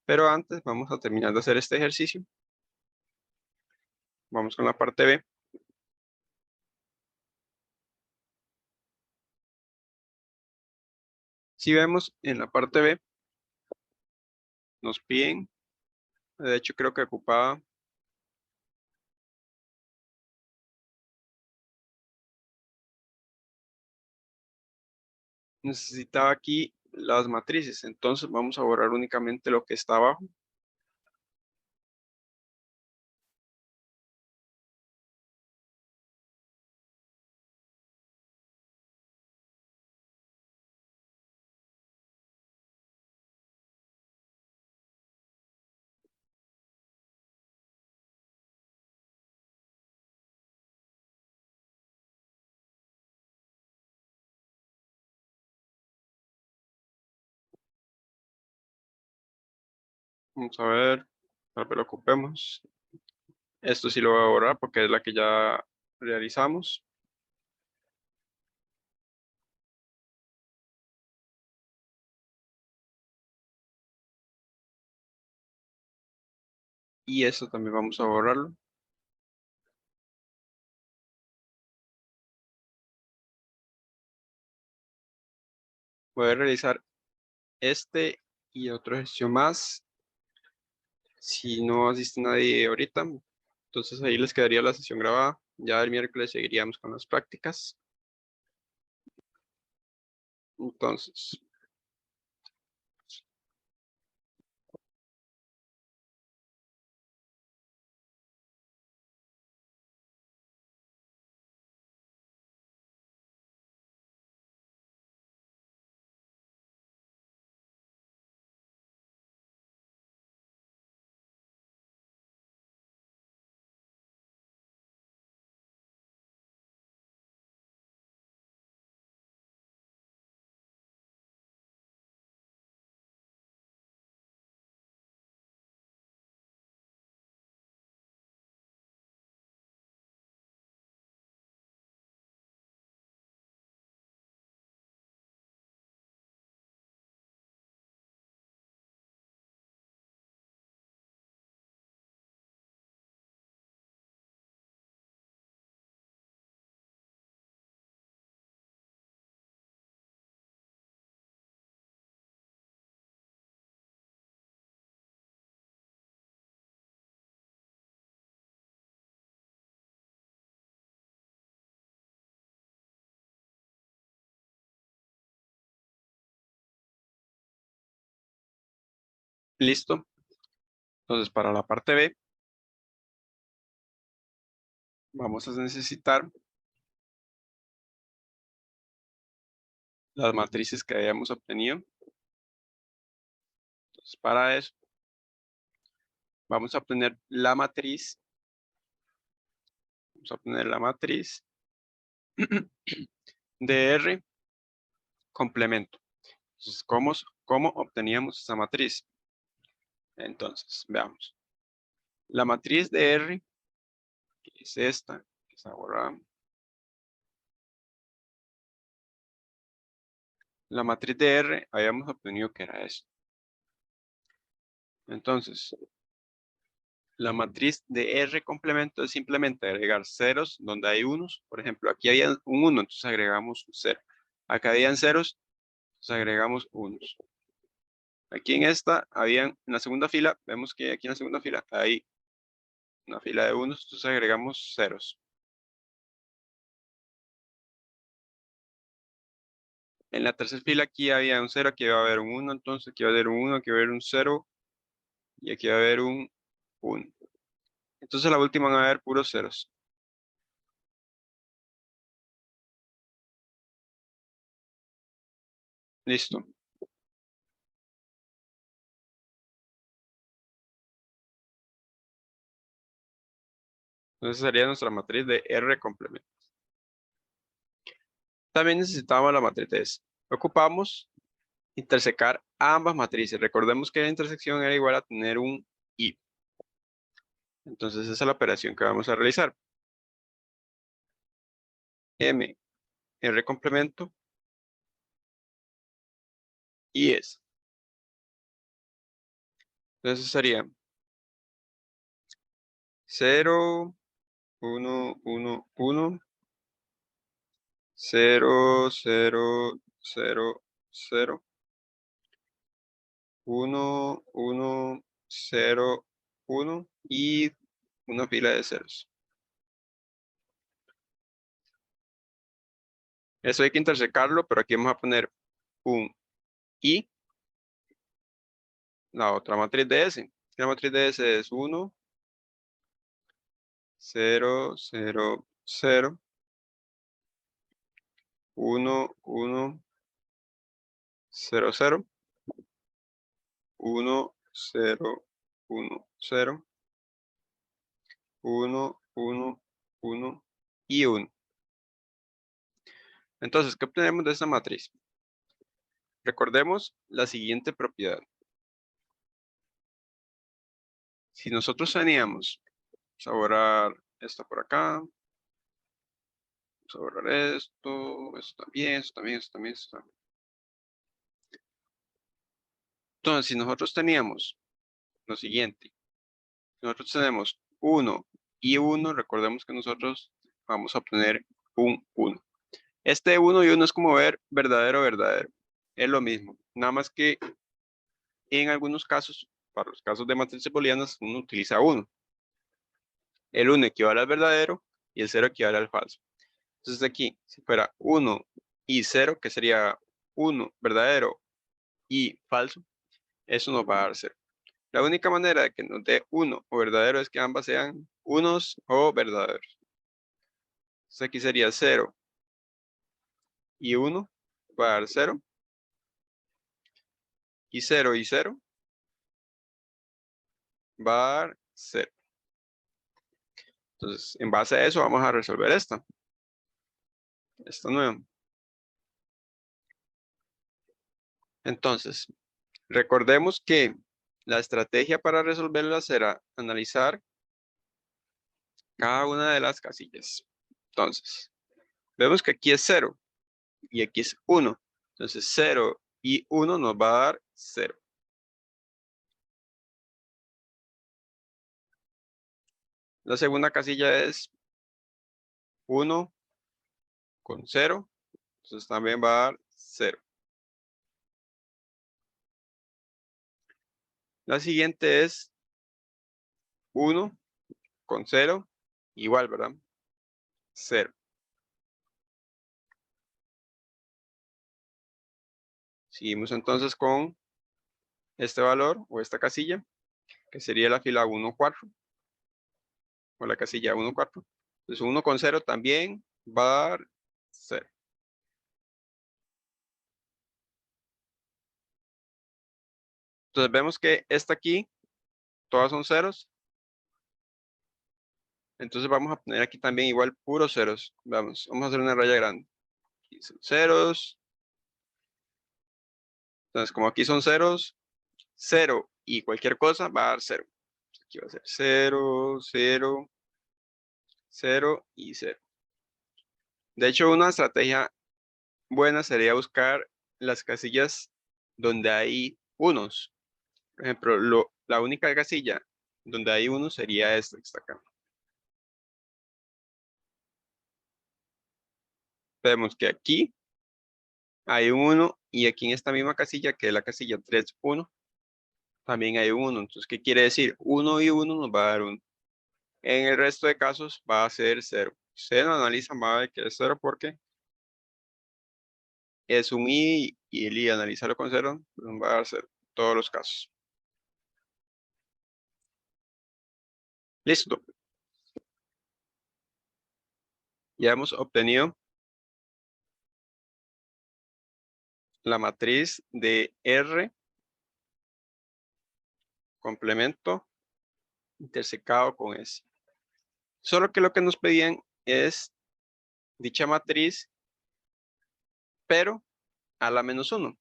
Pero antes vamos a terminar de hacer este ejercicio. Vamos con la parte B. Si vemos en la parte B, nos piden, de hecho creo que ocupaba necesitaba aquí las matrices, entonces vamos a borrar únicamente lo que está abajo. Vamos a ver, para que lo ocupemos. Esto sí lo voy a borrar porque es la que ya realizamos. Y esto también vamos a borrarlo. Voy a realizar este y otro ejercicio más. Si no asiste nadie ahorita, entonces ahí les quedaría la sesión grabada. Ya el miércoles seguiríamos con las prácticas. Entonces, Listo. Entonces, para la parte B, vamos a necesitar las matrices que hayamos obtenido. Entonces, para eso, vamos a obtener la matriz. Vamos a obtener la matriz de R complemento. Entonces, ¿cómo obteníamos esa matriz? Entonces, veamos. La matriz de R, que es esta, que está borrada. La matriz de R habíamos obtenido que era esto. Entonces, la matriz de R complemento es simplemente agregar ceros donde hay unos. Por ejemplo, aquí había un 1, entonces agregamos un 0. Acá habían ceros, entonces agregamos unos. Aquí en en la segunda fila, vemos que aquí en la segunda fila hay una fila de unos, entonces agregamos ceros. En la tercera fila aquí había un 0, aquí va a haber un 1, entonces aquí va a haber un 1, aquí va a haber un 0 y aquí va a haber un 1. Entonces la última van a haber puros ceros. Listo. Entonces sería nuestra matriz de R complemento. También necesitamos la matriz de S. Ocupamos intersecar ambas matrices. Recordemos que la intersección era igual a tener un I. Entonces esa es la operación que vamos a realizar. M, R complemento y S. Entonces sería 0, 1, 1, 1, 0, 0, 0, 0, 1, 1, 0, 1 y una fila de ceros. Eso hay que intersecarlo, pero aquí vamos a poner un I, la otra matriz de S. La matriz de S es 1, 0, 0, 0, 1, 1, 0, 0, 1, 0, 1, 0, 1, 1, 1 y 1. Entonces, ¿qué obtenemos de esta matriz? Recordemos la siguiente propiedad. Si nosotros teníamos, vamos a borrar esto por acá, vamos a borrar esto también, esto también, esto también, esto también. Entonces, si nosotros teníamos lo siguiente, nosotros tenemos 1 y 1, recordemos que nosotros vamos a obtener un 1. Este 1 y 1 es como ver verdadero, verdadero. Es lo mismo, nada más que en algunos casos, para los casos de matrices booleanas, uno utiliza 1. El 1 equivale al verdadero y el 0 equivale al falso. Entonces aquí, si fuera 1 y 0, que sería 1 verdadero y falso, eso nos va a dar 0. La única manera de que nos dé 1 o verdadero es que ambas sean unos o verdaderos. Entonces aquí sería 0 y 1 va a dar 0. Y 0 y 0 va a dar 0. Entonces, en base a eso vamos a resolver esta nueva. Entonces, recordemos que la estrategia para resolverla será analizar cada una de las casillas. Entonces, vemos que aquí es 0 y aquí es 1. Entonces, 0 y 1 nos va a dar 0. La segunda casilla es 1 con 0. Entonces, también va a dar 0. La siguiente es 1 con 0. Igual, ¿verdad? 0. Seguimos entonces con este valor o esta casilla, que sería la fila 1, 4, o la casilla 1, 4. Entonces 1 con 0 también va a dar 0. Entonces vemos que esta aquí, todas son ceros. Entonces vamos a poner aquí también igual puros ceros. Vamos a hacer una raya grande. Aquí son ceros. Entonces como aquí son ceros, 0 y cualquier cosa va a dar 0. Aquí va a ser 0, 0, 0 y 0. De hecho, una estrategia buena sería buscar las casillas donde hay unos. Por ejemplo, la única casilla donde hay uno sería esta que está acá. Vemos que aquí hay un 1 y aquí en esta misma casilla, que es la casilla 3, 1, también hay un 1. Entonces, ¿qué quiere decir? 1 y 1 nos va a dar 1. En el resto de casos va a ser 0. Se lo analiza, va a ver que es 0 porque es un i y el i analizarlo con 0 nos va a dar 0 en todos los casos. Listo. Ya hemos obtenido la matriz de R complemento intersecado con S. Solo que lo que nos pedían es dicha matriz, pero a la menos 1.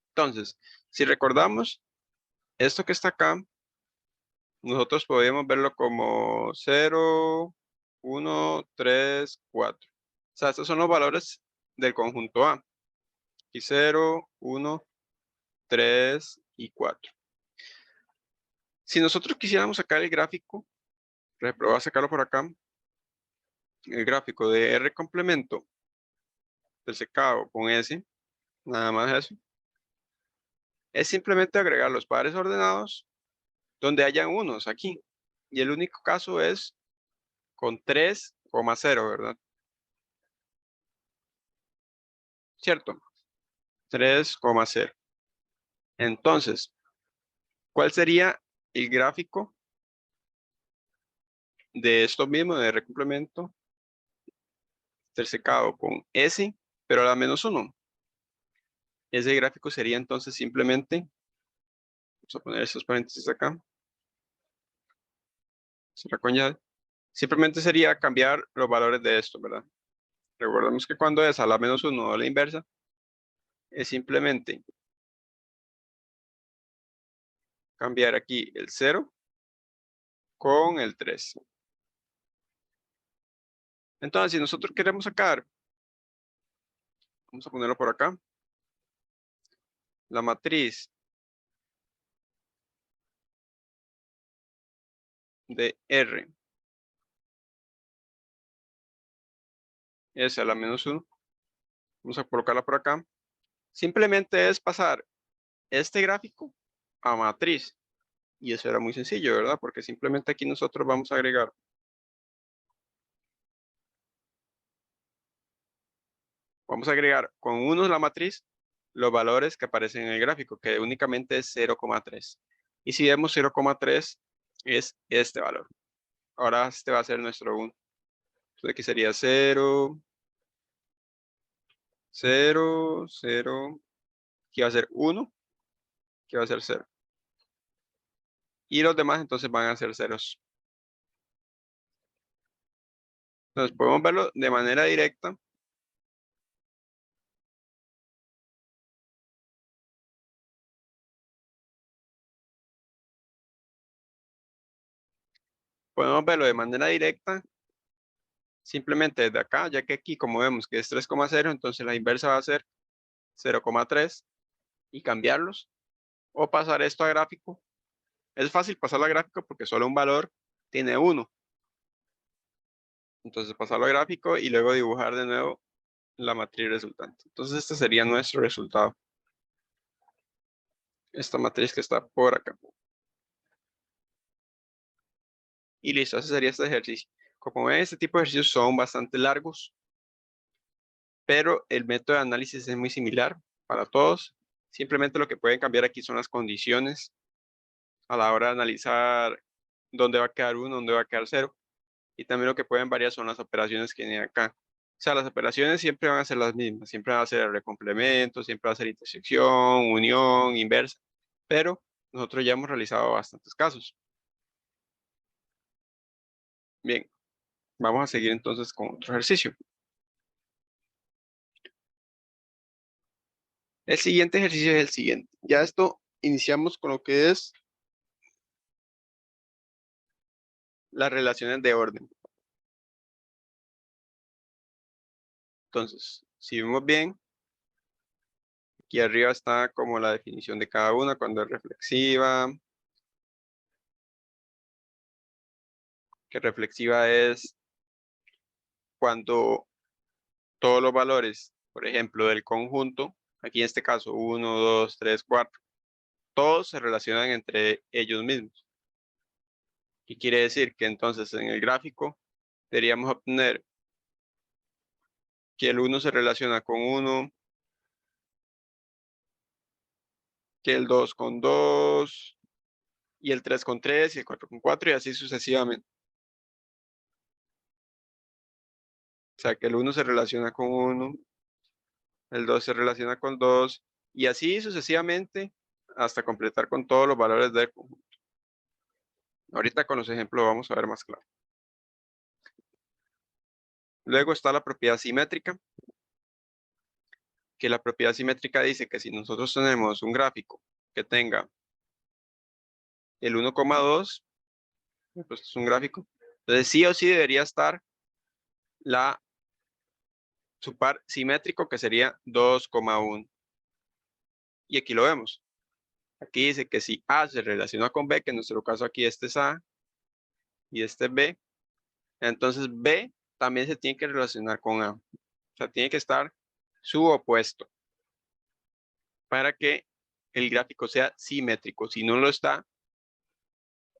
Entonces, si recordamos, esto que está acá, nosotros podemos verlo como 0, 1, 3, 4. O sea, estos son los valores del conjunto A. Aquí 0, 1, 3 y 4. Si nosotros quisiéramos sacar el gráfico, voy a sacarlo por acá, el gráfico de R complemento del secado con S, nada más eso, es simplemente agregar los pares ordenados donde hayan unos aquí. Y el único caso es con 3,0, ¿verdad? ¿Cierto? 3,0. Entonces, ¿cuál sería el gráfico de esto mismo, de R complemento del secado con S, pero a la menos 1? Ese gráfico sería entonces simplemente, vamos a poner estos paréntesis acá, será con llave. Simplemente sería cambiar los valores de esto, ¿verdad? Recordemos que cuando es a la menos 1 o la inversa, es simplemente cambiar aquí el 0 con el 3. Entonces, si nosotros queremos sacar, vamos a ponerlo por acá, la matriz de R es a la menos 1, vamos a colocarla por acá, simplemente es pasar este gráfico a matriz. Y eso era muy sencillo, ¿verdad? Porque simplemente aquí nosotros vamos a agregar con unos la matriz los valores que aparecen en el gráfico, que únicamente es 0,3. Y si vemos 0,3 es este valor. Ahora este va a ser nuestro 1. Entonces aquí sería 0, 0, 0. Aquí va a ser 1, aquí va a ser 0. Y los demás entonces van a ser ceros. Entonces podemos verlo de manera directa. Podemos verlo de manera directa simplemente desde acá, ya que aquí como vemos que es 3,0, entonces la inversa va a ser 0,3 y cambiarlos. O pasar esto a gráfico. Es fácil pasarlo a gráfico porque solo un valor tiene 1. Entonces pasarlo a gráfico y luego dibujar de nuevo la matriz resultante. Entonces este sería nuestro resultado. Esta matriz que está por acá. Y listo, ese sería este ejercicio. Como ven, este tipo de ejercicios son bastante largos, pero el método de análisis es muy similar para todos. Simplemente lo que pueden cambiar aquí son las condiciones a la hora de analizar dónde va a quedar 1, dónde va a quedar 0. Y también lo que pueden variar son las operaciones que vienen acá. O sea, las operaciones siempre van a ser las mismas. Siempre va a ser el recomplemento, siempre va a ser intersección, unión, inversa. Pero nosotros ya hemos realizado bastantes casos. Bien, vamos a seguir entonces con otro ejercicio. El siguiente ejercicio es el siguiente. Ya esto iniciamos con lo que es las relaciones de orden. Entonces, si vemos bien, aquí arriba está como la definición de cada una, cuando es reflexiva, que reflexiva es cuando todos los valores, por ejemplo, del conjunto, aquí en este caso 1, 2, 3, 4, todos se relacionan entre ellos mismos. ¿Qué quiere decir? Que entonces en el gráfico deberíamos obtener que el 1 se relaciona con 1, que el 2 con 2, y el 3 con 3, y el 4 con 4, y así sucesivamente. O sea, que el 1 se relaciona con 1, el 2 se relaciona con 2, y así sucesivamente hasta completar con todos los valores del conjunto. Ahorita con los ejemplos vamos a ver más claro. Luego está la propiedad simétrica, que la propiedad simétrica dice que si nosotros tenemos un gráfico que tenga el 1,2, pues es un gráfico, entonces sí o sí debería estar su par simétrico, que sería 2,1. Y aquí lo vemos. Aquí dice que si A se relaciona con B, que en nuestro caso aquí este es A y este es B, entonces B también se tiene que relacionar con A. O sea, tiene que estar su opuesto para que el gráfico sea simétrico. Si no lo está,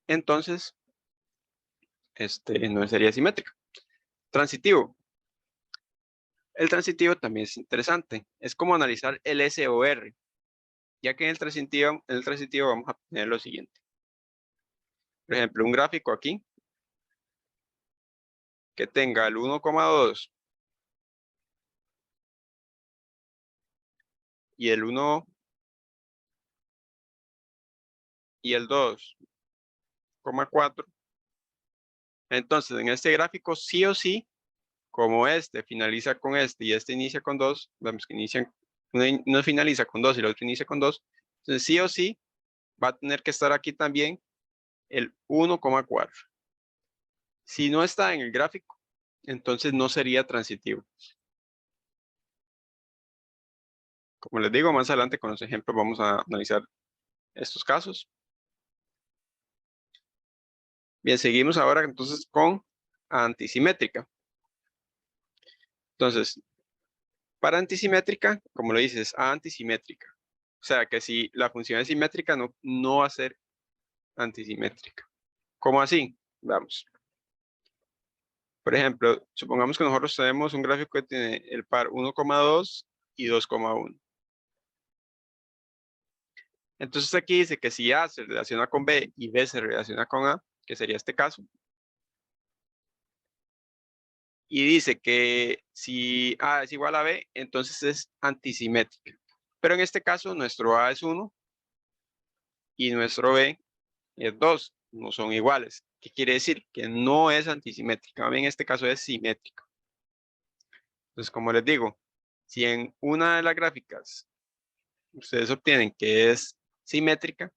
entonces no sería simétrico. Transitivo. El transitivo también es interesante. Es como analizar el SOR, ya que en el transitivo vamos a tener lo siguiente. Por ejemplo, un gráfico aquí que tenga el 1,2 y el 1 y el 2,4. Entonces, en este gráfico sí o sí, como este finaliza con este y este inicia con 2, vemos que uno finaliza con 2 y el otro inicia con 2, entonces sí o sí va a tener que estar aquí también el 1,4. Si no está en el gráfico, entonces no sería transitivo. Como les digo, más adelante con los ejemplos vamos a analizar estos casos. Bien, seguimos ahora entonces con antisimétrica. Entonces, para antisimétrica, como lo dices, antisimétrica. O sea que si la función es simétrica, no va a ser antisimétrica. ¿Cómo así? Vamos. Por ejemplo, supongamos que nosotros tenemos un gráfico que tiene el par 1,2 y 2,1. Entonces aquí dice que si A se relaciona con B y B se relaciona con A, que sería este caso, y dice que si A es igual a B, entonces es antisimétrica. Pero en este caso, nuestro A es 1 y nuestro B es 2, no son iguales. ¿Qué quiere decir? Que no es antisimétrica, más bien en este caso es simétrica. Entonces, como les digo, si en una de las gráficas ustedes obtienen que es simétrica,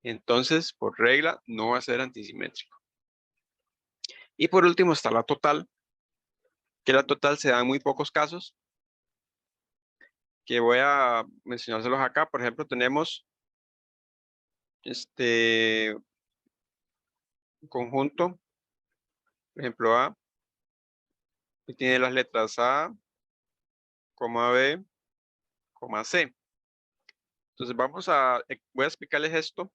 entonces por regla no va a ser antisimétrico. Y por último está la total, que la total se da en muy pocos casos, que voy a mencionárselos acá. Por ejemplo, tenemos un conjunto, por ejemplo A, que tiene las letras A, B, C. Entonces voy a explicarles esto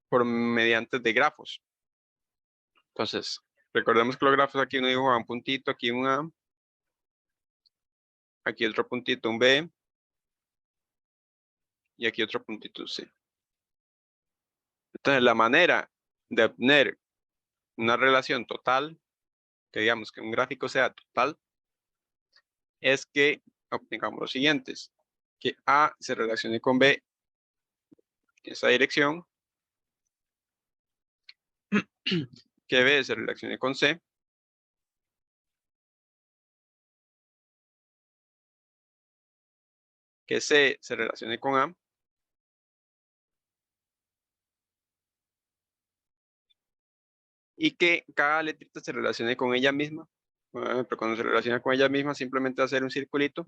por mediante de grafos. Entonces, recordemos que los grafos aquí uno dibuja un puntito, aquí un A, aquí otro puntito, un B, y aquí otro puntito C. Entonces, la manera de obtener una relación total, que digamos que un gráfico sea total, es que obtengamos los siguientes. Que A se relacione con B en esa dirección, que B se relacione con C, que C se relacione con A, y que cada letrita se relacione con ella misma. Por ejemplo, cuando se relaciona con ella misma, simplemente hacer un circulito.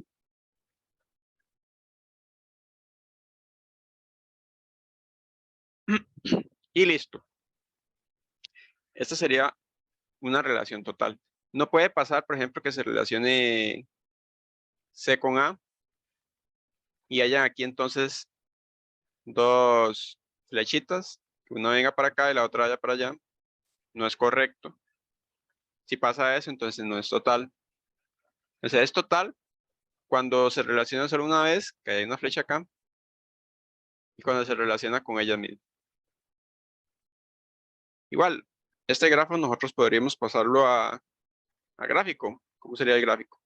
Y listo. Esta sería una relación total. No puede pasar, por ejemplo, que se relacione C con A y haya aquí entonces dos flechitas, que una venga para acá y la otra vaya para allá. No es correcto. Si pasa eso, entonces no es total. O sea, es total cuando se relaciona solo una vez, que hay una flecha acá, y cuando se relaciona con ella misma. Igual, este grafo nosotros podríamos pasarlo a gráfico. ¿Cómo sería el gráfico?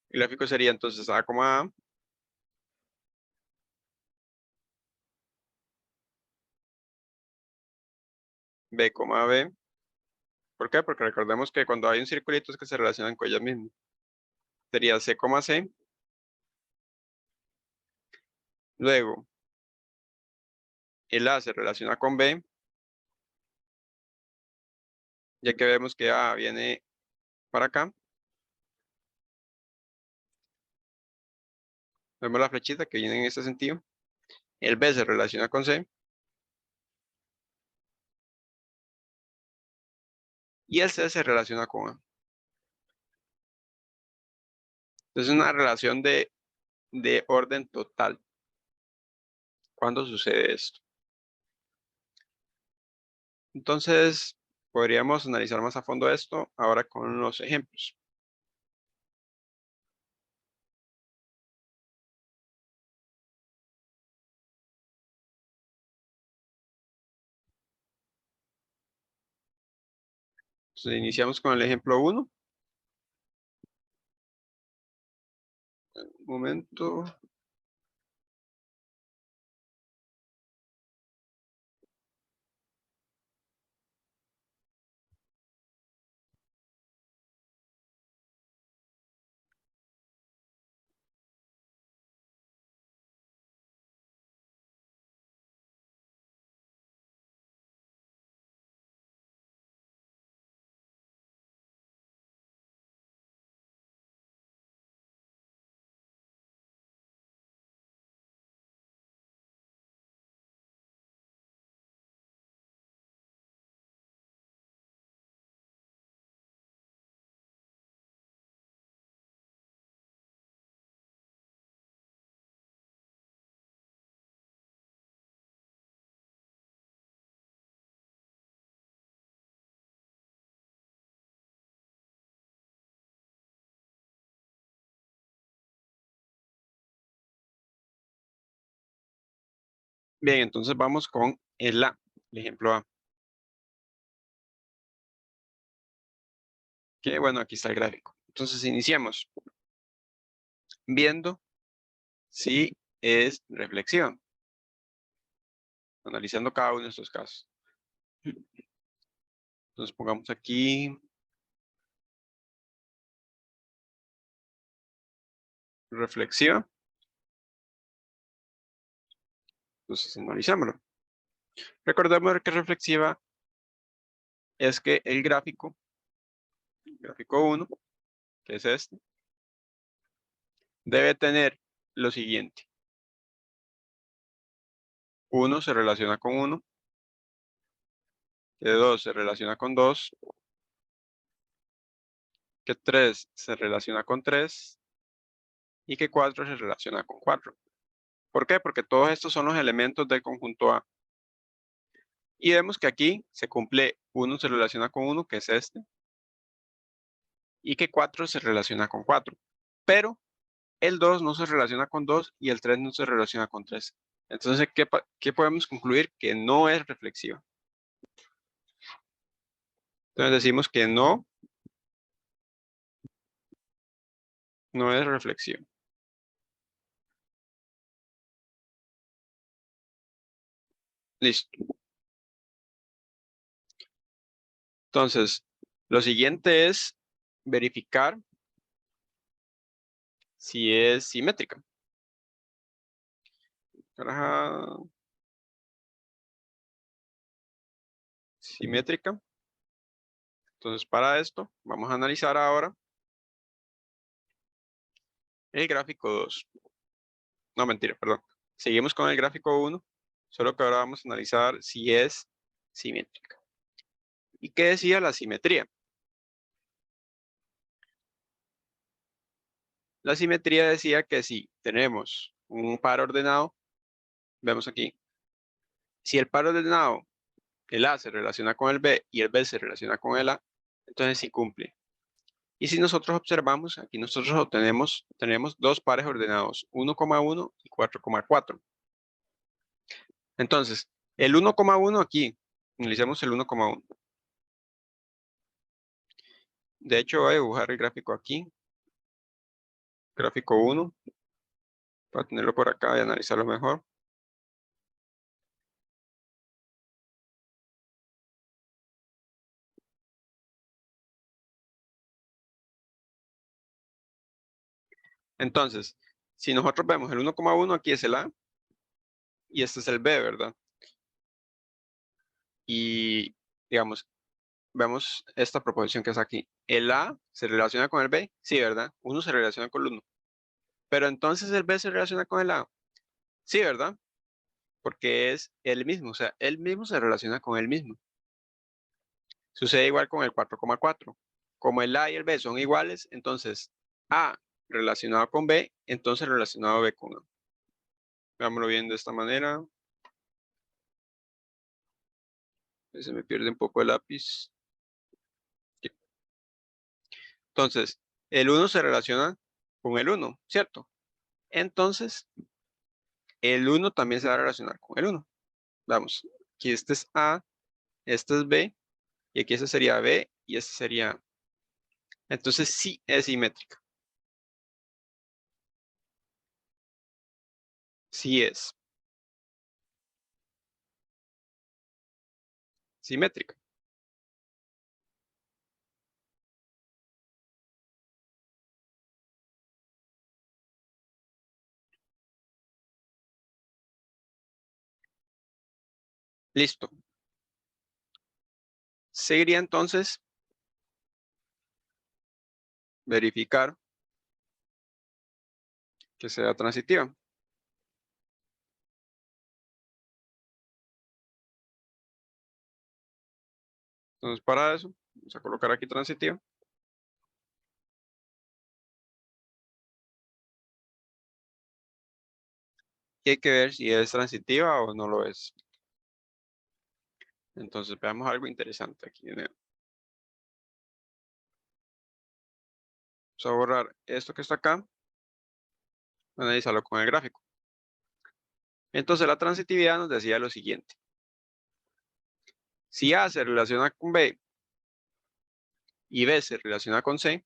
El gráfico sería entonces A, A, B, B. ¿Por qué? Porque recordemos que cuando hay un circulito es que se relacionan con ellas mismas. Sería C, C. Luego, el A se relaciona con B, ya que vemos que A viene para acá. Vemos la flechita que viene en este sentido. El B se relaciona con C. Y el C se relaciona con A. Entonces es una relación de orden total. ¿Cuándo sucede esto? Entonces, podríamos analizar más a fondo esto ahora con los ejemplos. Entonces, iniciamos con el ejemplo 1. Un momento. Bien, entonces vamos con el A, el ejemplo A. Que bueno, aquí está el gráfico. Entonces iniciamos viendo si es reflexión, analizando cada uno de estos casos. Entonces pongamos aquí reflexiva. Entonces analizámoslo. Recordemos que reflexiva es que el gráfico 1, que es este, debe tener lo siguiente. 1 se relaciona con 1, que 2 se relaciona con 2, que 3 se relaciona con 3 y que 4 se relaciona con 4. ¿Por qué? Porque todos estos son los elementos del conjunto A. Y vemos que aquí se cumple 1 se relaciona con 1, que es este, y que 4 se relaciona con 4. Pero el 2 no se relaciona con 2 y el 3 no se relaciona con 3. Entonces, ¿qué podemos concluir? Que no es reflexiva. Entonces decimos que no es reflexiva. Listo. Entonces, lo siguiente es verificar si es simétrica. Simétrica. Entonces, para esto, vamos a analizar ahora el gráfico 2. No, mentira, perdón. Seguimos con el gráfico 1, solo que ahora vamos a analizar si es simétrica. ¿Y qué decía la simetría? La simetría decía que si tenemos un par ordenado, vemos aquí, si el par ordenado, el A se relaciona con el B y el B se relaciona con el A, entonces sí cumple. Y si nosotros observamos, aquí nosotros tenemos dos pares ordenados, 1,1 y 4,4. Entonces, el 1,1 aquí, analicemos el 1,1. De hecho, voy a dibujar el gráfico aquí. Gráfico 1, para tenerlo por acá y analizarlo mejor. Entonces, si nosotros vemos el 1,1, aquí es el A y este es el B, ¿verdad? Y, digamos, vemos esta proposición que es aquí. ¿El A se relaciona con el B? Sí, ¿verdad? Uno se relaciona con el 1. Pero entonces el B se relaciona con el A. Sí, ¿verdad? Porque es el mismo, o sea, el mismo se relaciona con el mismo. Sucede igual con el 4,4. Como el A y el B son iguales, entonces A relacionado con B, entonces relacionado B con A. Veámoslo bien de esta manera. Se me pierde un poco el lápiz. Entonces, el 1 se relaciona con el 1, ¿cierto? Entonces, el 1 también se va a relacionar con el 1. Vamos, aquí este es A, este es B, y aquí este sería B, y este sería A. Entonces, sí es simétrica. Sí es simétrica. Listo. Seguiría entonces verificar que sea transitiva. Entonces, para eso, vamos a colocar aquí transitiva. Y hay que ver si es transitiva o no lo es. Entonces, veamos algo interesante aquí. Vamos a borrar esto que está acá. Analizarlo con el gráfico. Entonces, la transitividad nos decía lo siguiente. Si A se relaciona con B y B se relaciona con C,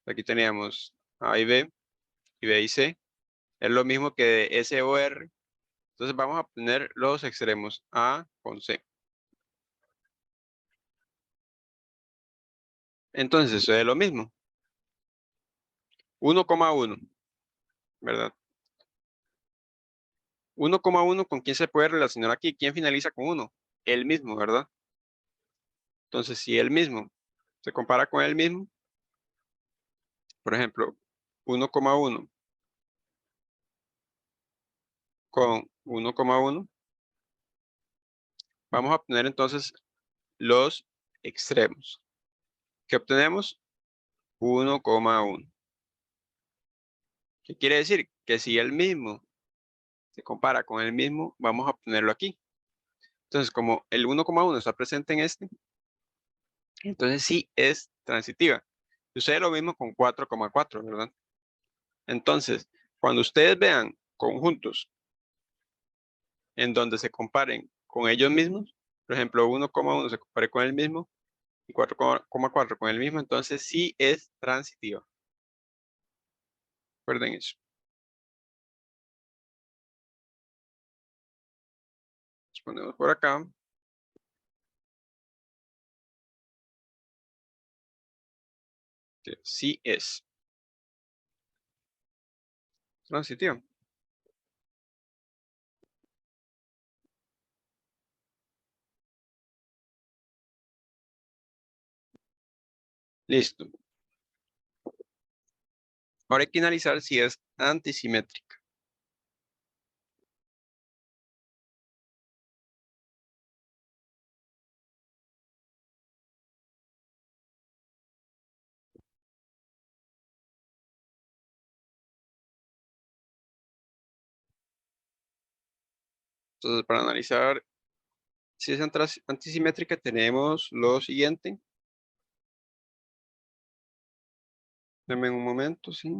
aquí teníamos A y B y C, es lo mismo que S o R. Entonces vamos a obtener los extremos A con C. Entonces eso es lo mismo. 1,1, ¿verdad? 1,1 ¿con quién se puede relacionar aquí? ¿Quién finaliza con 1? El mismo, ¿verdad? Entonces si el mismo se compara con el mismo, por ejemplo, 1,1 con 1,1, vamos a obtener entonces los extremos. ¿Qué obtenemos? 1,1. ¿Qué quiere decir? Que si el mismo se compara con el mismo, vamos a obtenerlo aquí. Entonces, como el 1,1 está presente en este, entonces sí es transitiva. Sucede lo mismo con 4,4, ¿verdad? Entonces, cuando ustedes vean conjuntos en donde se comparen con ellos mismos, por ejemplo, 1,1 se compare con el mismo y 4,4 con el mismo, entonces sí es transitiva. Recuerden eso. Nos ponemos por acá. Que sí es transitiva. Listo. Ahora hay que analizar si es antisimétrica. Entonces, para analizar si es antisimétrica, tenemos lo siguiente. Denme un momento, sí.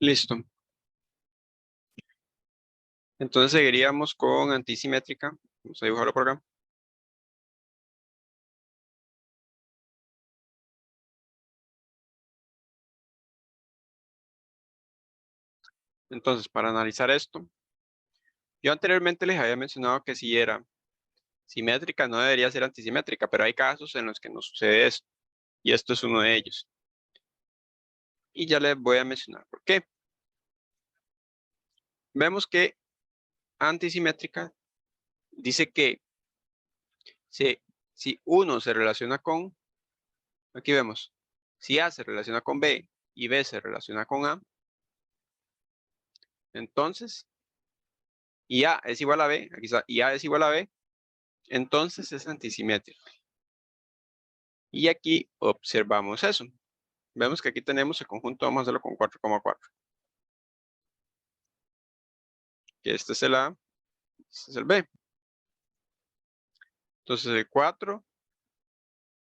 Listo. Entonces seguiríamos con antisimétrica. Vamos a dibujarlo por acá. Entonces, para analizar esto, yo anteriormente les había mencionado que si era simétrica no debería ser antisimétrica, pero hay casos en los que no sucede esto. Y esto es uno de ellos. Y ya les voy a mencionar por qué. Vemos que antisimétrica dice que si uno se relaciona con, aquí vemos, si A se relaciona con B y B se relaciona con A, entonces, y A es igual a B, aquí está, y A es igual a B, entonces es antisimétrica. Y aquí observamos eso. Vemos que aquí tenemos el conjunto, vamos a hacerlo con 4,4. Que este es el A, este es el B. Entonces el 4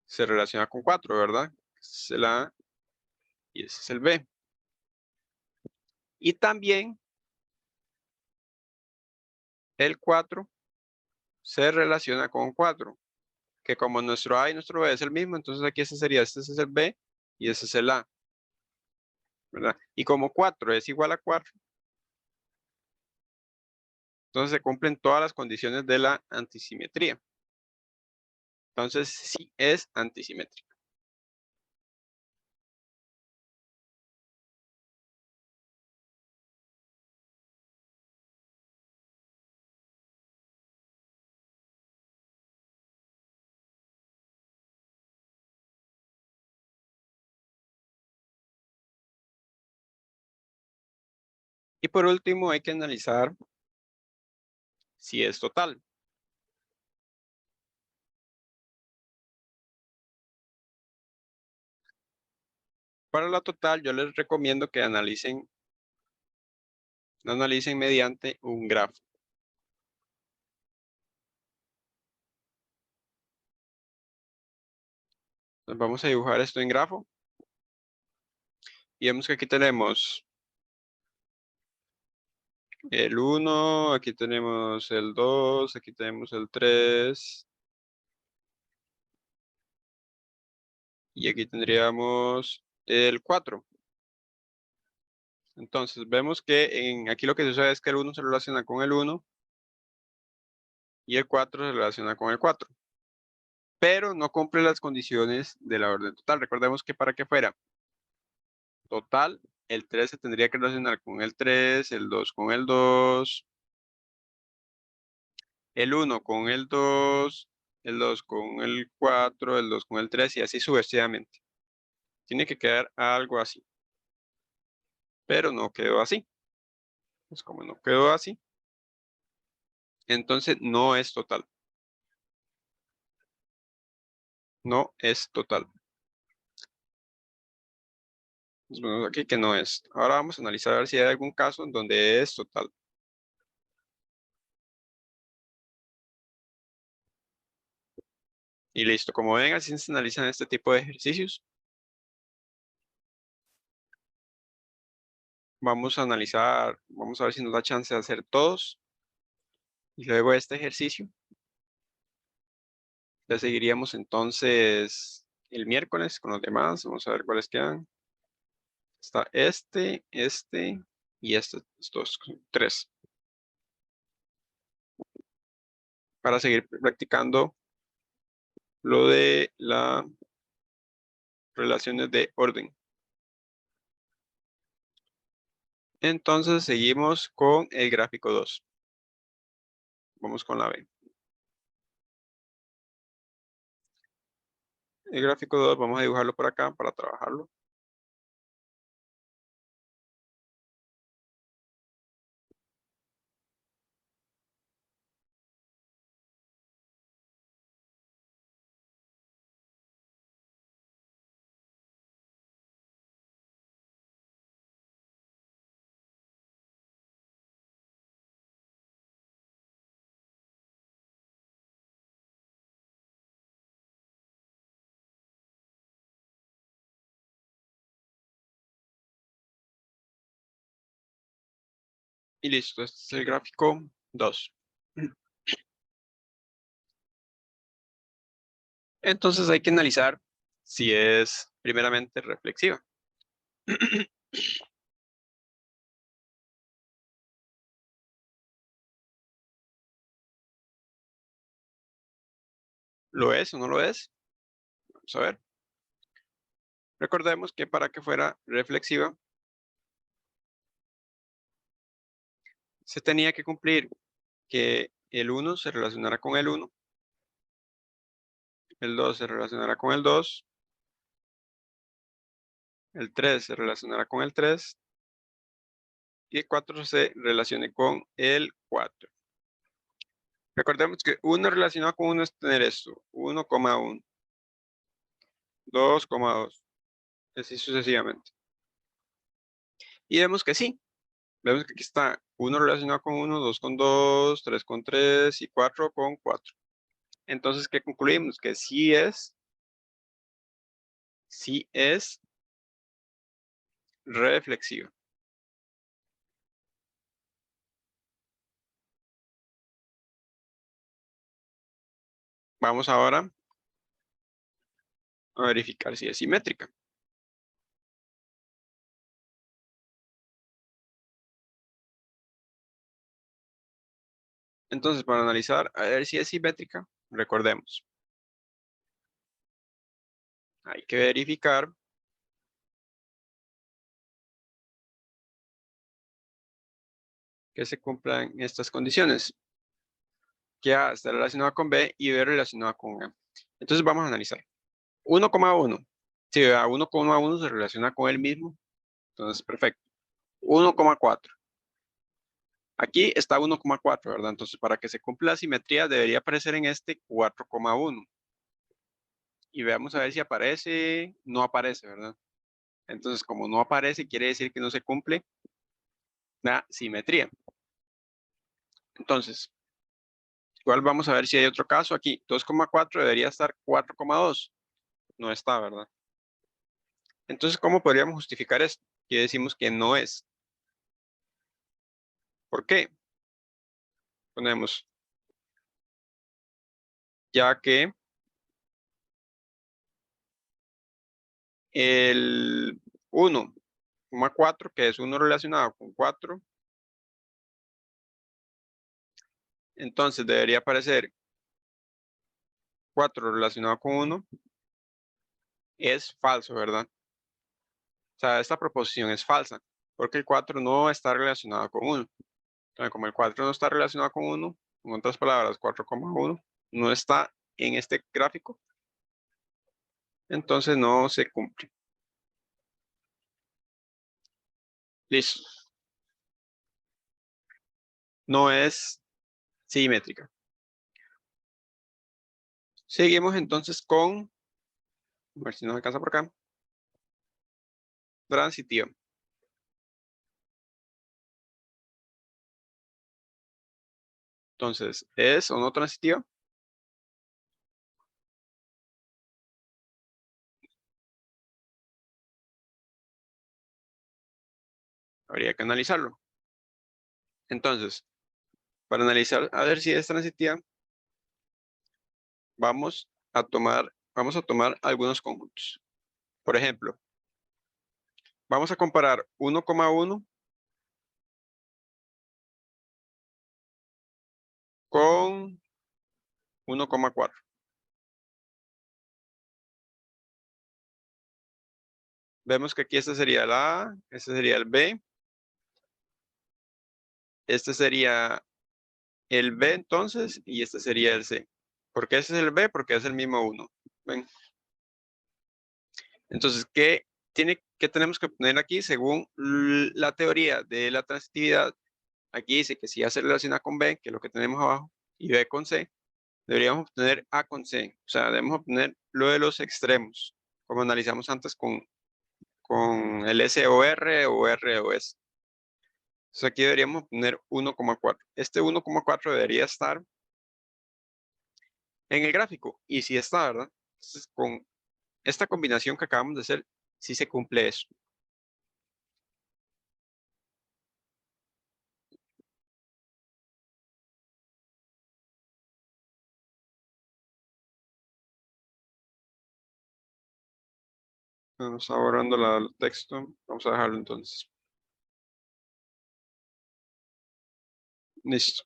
se relaciona con 4, ¿verdad? Este es el A y ese es el B. Y también el 4 se relaciona con 4, que como nuestro A y nuestro B es el mismo, entonces aquí este sería, este es el B y ese es el A, ¿verdad? Y como 4 es igual a 4, entonces se cumplen todas las condiciones de la antisimetría. Entonces sí es antisimétrica. Y por último hay que analizar si es total. Para la total yo les recomiendo que analicen mediante un grafo. Entonces vamos a dibujar esto en grafo. Y vemos que aquí tenemos el 1, aquí tenemos el 2, aquí tenemos el 3. Y aquí tendríamos el 4. Entonces vemos que aquí lo que sucede es que el 1 se relaciona con el 1 y el 4 se relaciona con el 4. Pero no cumple las condiciones de la orden total. Recordemos que para que fuera total, el 3 se tendría que relacionar con el 3, el 2 con el 2, el 1 con el 2, el 2 con el 4, el 2 con el 3 y así sucesivamente. Tiene que quedar algo así. Pero no quedó así. Pues como no quedó así, entonces no es total. No es total. Nos ponemos aquí que no es. Ahora vamos a analizar a ver si hay algún caso en donde es total. Y listo. Como ven, así se analizan este tipo de ejercicios. Vamos a analizar, vamos a ver si nos da chance de hacer todos. Y luego este ejercicio. Ya seguiríamos entonces el miércoles con los demás. Vamos a ver cuáles quedan. Está este y estos tres. Para seguir practicando lo de las relaciones de orden. Entonces seguimos con el gráfico 2. Vamos con la B. El gráfico 2 vamos a dibujarlo por acá para trabajarlo. Y listo, este es el gráfico 2. Entonces hay que analizar si es primeramente reflexiva. ¿Lo es o no lo es? Vamos a ver. Recordemos que para que fuera reflexiva, se tenía que cumplir que el 1 se relacionara con el 1, el 2 se relacionara con el 2, el 3 se relacionara con el 3 y el 4 se relacione con el 4. Recordemos que 1 relacionado con 1 es tener esto, 1,1, 2,2, así sucesivamente. Y vemos que sí, vemos que aquí está 1 relacionado con 1, 2 con 2, 3 con 3 y 4 con 4. Entonces, ¿qué concluimos? Que sí es reflexiva. Vamos ahora a verificar si es simétrica. Entonces, para analizar, a ver si es simétrica, recordemos. Hay que verificar que se cumplan estas condiciones. Que A está relacionada con B y B relacionada con A. Entonces vamos a analizar. 1,1. Si a 1,1 se relaciona con el mismo, entonces perfecto. 1,4. Aquí está 1,4, ¿verdad? Entonces para que se cumpla la simetría debería aparecer en este 4,1. Y veamos a ver si aparece. No aparece, ¿verdad? Entonces como no aparece quiere decir que no se cumple la simetría. Entonces, igual vamos a ver si hay otro caso aquí. 2,4 debería estar 4,2. No está, ¿verdad? Entonces, ¿cómo podríamos justificar esto? Que decimos que no es. ¿Por qué? Ponemos, ya que el 1,4, que es 1 relacionado con 4, Entonces debería aparecer 4 relacionado con 1. Es falso, ¿verdad? O sea, esta proposición es falsa, porque el 4 no está relacionado con 1. Entonces, como el 4 no está relacionado con 1, en otras palabras, 4,1 no está en este gráfico, entonces no se cumple. Listo. No es simétrica. Seguimos entonces con, a ver si nos alcanza por acá, transitiva. Entonces, ¿es o no transitiva? Habría que analizarlo. Entonces, para analizar, a ver si es transitiva, vamos a tomar algunos conjuntos. Por ejemplo, vamos a comparar 1,1 con 1,4. Vemos que aquí este sería el A, este sería el B, este sería el B entonces, y este sería el C. ¿Por qué ese es el B? Porque es el mismo 1. ¿Ven? Entonces, ¿qué tenemos que poner aquí? Según la teoría de la transitividad, aquí dice que si A se relaciona con B, que es lo que tenemos abajo, y B con C, deberíamos obtener A con C. O sea, debemos obtener lo de los extremos, como analizamos antes con el SOR o ROS. Entonces aquí deberíamos obtener 1,4. Este 1,4 debería estar en el gráfico. Y si está, ¿verdad? Entonces, con esta combinación que acabamos de hacer, sí se cumple eso. Bueno, está borrando el texto. Vamos a dejarlo entonces. Listo.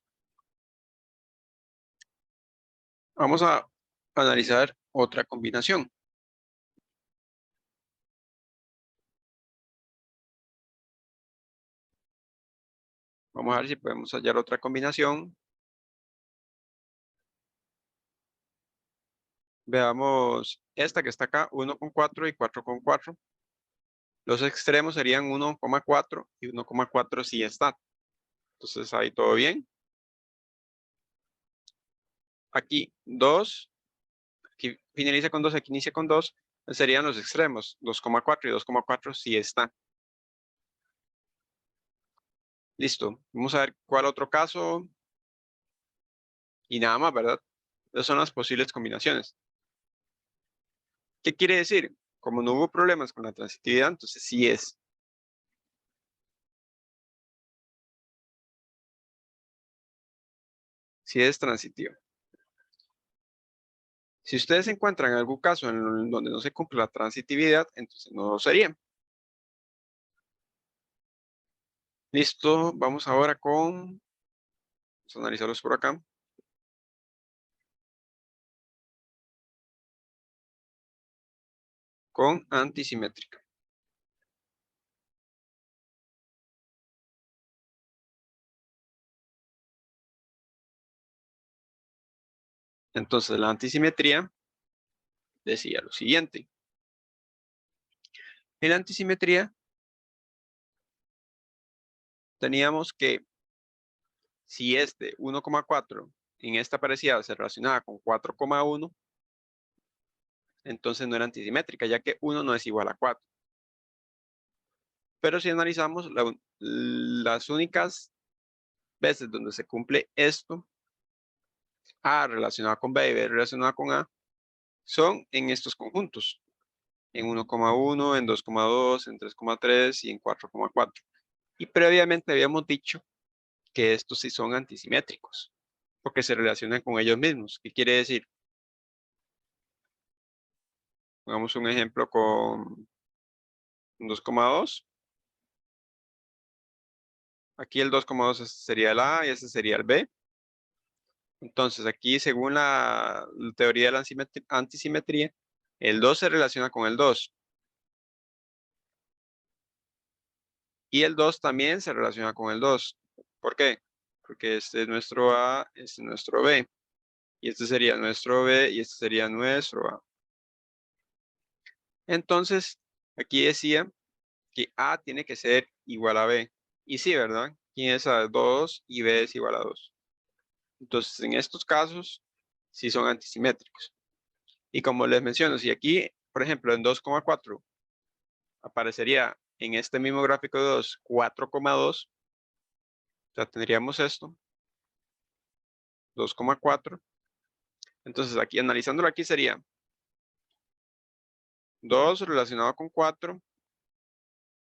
Vamos a analizar otra combinación. Vamos a ver si podemos hallar otra combinación. Veamos esta que está acá, 1,4 y 4,4. Los extremos serían 1,4 y 1,4 sí está. Entonces ahí todo bien. Aquí 2, aquí finaliza con 2, aquí inicia con 2. Serían los extremos, 2,4 y 2,4 sí está. Listo. Vamos a ver cuál otro caso. Y nada más, ¿verdad? Esas son las posibles combinaciones. ¿Qué quiere decir? Como no hubo problemas con la transitividad, entonces sí es. Sí es transitiva. Si ustedes encuentran algún caso en donde no se cumple la transitividad, entonces no lo sería. Listo, vamos ahora vamos a analizarlos por acá. Con antisimétrica. Entonces la antisimetría decía lo siguiente. En la antisimetría teníamos que si este 1,4 en esta parecida se relacionaba con 4,1, entonces no era antisimétrica, ya que 1 no es igual a 4. Pero si analizamos las únicas veces donde se cumple esto, A relacionado con B y B relacionado con A, son en estos conjuntos, en 1,1, en 2,2, en 3,3 y en 4,4. Y previamente habíamos dicho que estos sí son antisimétricos, porque se relacionan con ellos mismos. ¿Qué quiere decir? Pongamos un ejemplo con 2,2. Aquí el 2,2 sería el A y ese sería el B. Entonces, aquí, según la teoría de la antisimetría, el 2 se relaciona con el 2. Y el 2 también se relaciona con el 2. ¿Por qué? Porque este es nuestro A, este es nuestro B. Y este sería nuestro B y este sería nuestro A. Entonces, aquí decía que A tiene que ser igual a B. Y sí, ¿verdad? Aquí es a 2 y B es igual a 2. Entonces, en estos casos, sí son antisimétricos. Y como les menciono, si aquí, por ejemplo, en 2,4 aparecería en este mismo gráfico de 2, 4,2, o sea, tendríamos esto, 2,4. Entonces, aquí, analizándolo aquí, sería 2 relacionado con 4,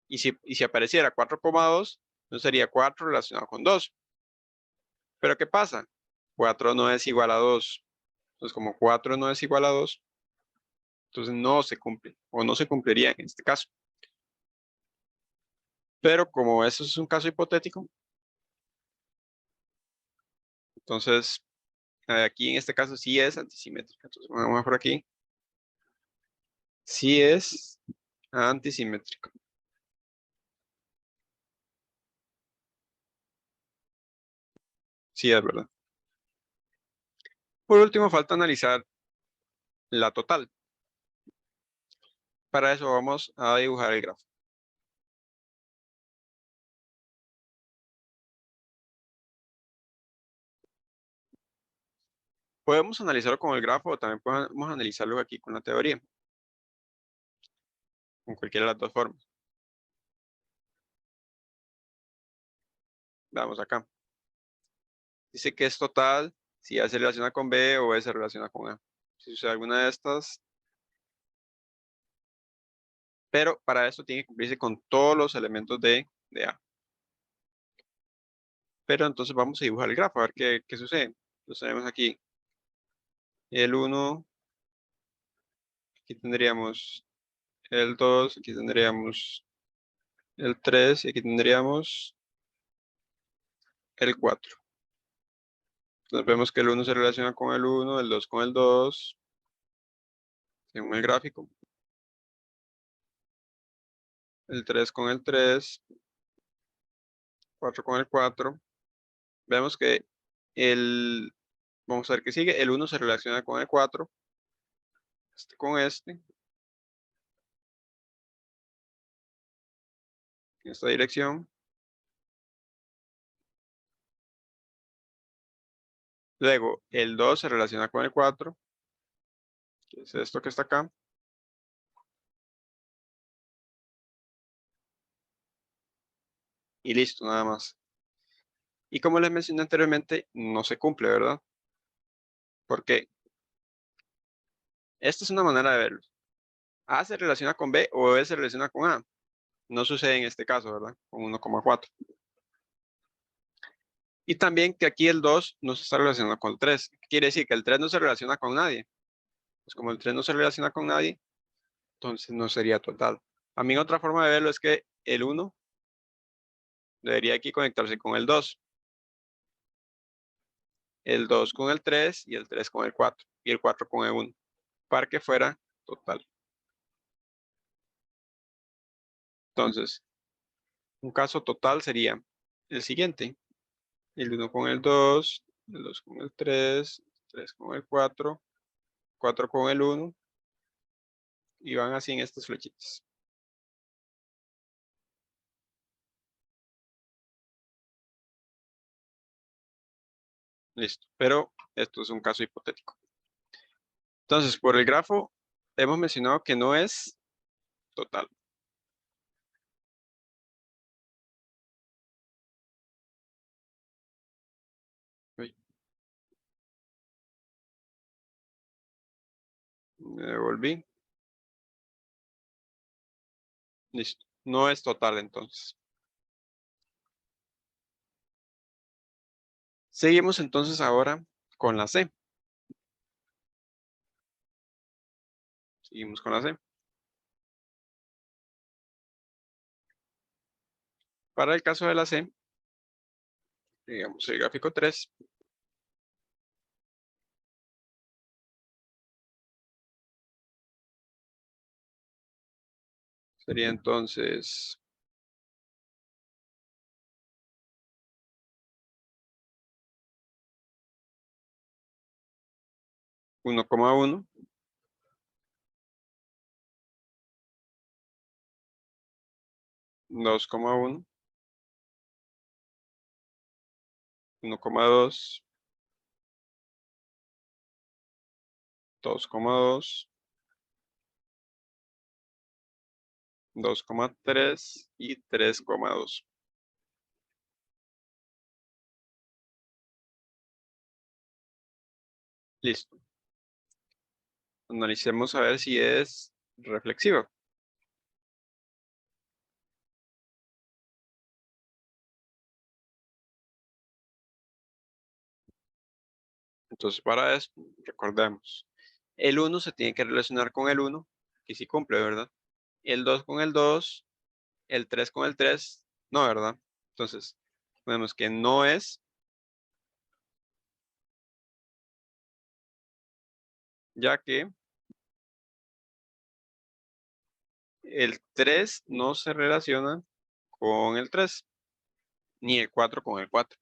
y si apareciera 4,2, no sería 4 relacionado con 2. Pero ¿qué pasa? 4 no es igual a 2. Entonces, como 4 no es igual a 2, entonces no se cumple, o no se cumpliría en este caso. Pero como eso es un caso hipotético, entonces aquí en este caso sí es antisimétrica. Entonces vamos por aquí. Sí es antisimétrico. Sí es verdad. Por último, falta analizar la total. Para eso vamos a dibujar el grafo. Podemos analizarlo con el grafo o también podemos analizarlo aquí con la teoría. Con cualquiera de las dos formas. Veamos acá. Dice que es total si A se relaciona con B o B se relaciona con A. Si sucede alguna de estas. Pero para eso tiene que cumplirse con todos los elementos de A. Pero entonces vamos a dibujar el grafo, a ver qué sucede. Entonces tenemos aquí el 1, aquí tendríamos el 2, aquí tendríamos el 3 y aquí tendríamos el 4. Entonces vemos que el 1 se relaciona con el 1, el 2 con el 2, según el gráfico. El 3 con el 3, 4 con el 4. Vemos que vamos a ver qué sigue. El 1 se relaciona con el 4, este con este, en esta dirección. Luego, el 2 se relaciona con el 4, que es esto que está acá. Y listo, nada más. Y como les mencioné anteriormente, no se cumple, ¿verdad? Porque esta es una manera de verlo. A se relaciona con B o B se relaciona con A. No sucede en este caso, ¿verdad? Con 1,4. Y también que aquí el 2 no se está relacionando con el 3. Quiere decir que el 3 no se relaciona con nadie. Pues como el 3 no se relaciona con nadie, entonces no sería total. A mí otra forma de verlo es que el 1 debería aquí conectarse con el 2. El 2 con el 3 y el 3 con el 4. Y el 4 con el 1. Para que fuera total. Entonces, un caso total sería el siguiente. El 1 con el 2, el 2 con el 3, 3 con el 4, 4 con el 1. Y van así en estas flechitas. Listo. Pero esto es un caso hipotético. Entonces, por el grafo, hemos mencionado que no es total. Uy, me devolví. Listo. No es total entonces. Seguimos entonces ahora con la C. Seguimos con la C. Para el caso de la C, digamos el gráfico 3, Sería entonces 1,1, 2,1, 1,2, 2,2, 2,3 y 3,2. Listo. Analicemos a ver si es reflexiva. Entonces, para eso, recordemos. El 1 se tiene que relacionar con el 1, que sí cumple, ¿verdad? El 2 con el 2, el 3 con el 3, no, ¿verdad? Entonces, vemos que no es, ya que el 3 no se relaciona con el 3, ni el 4 con el 4.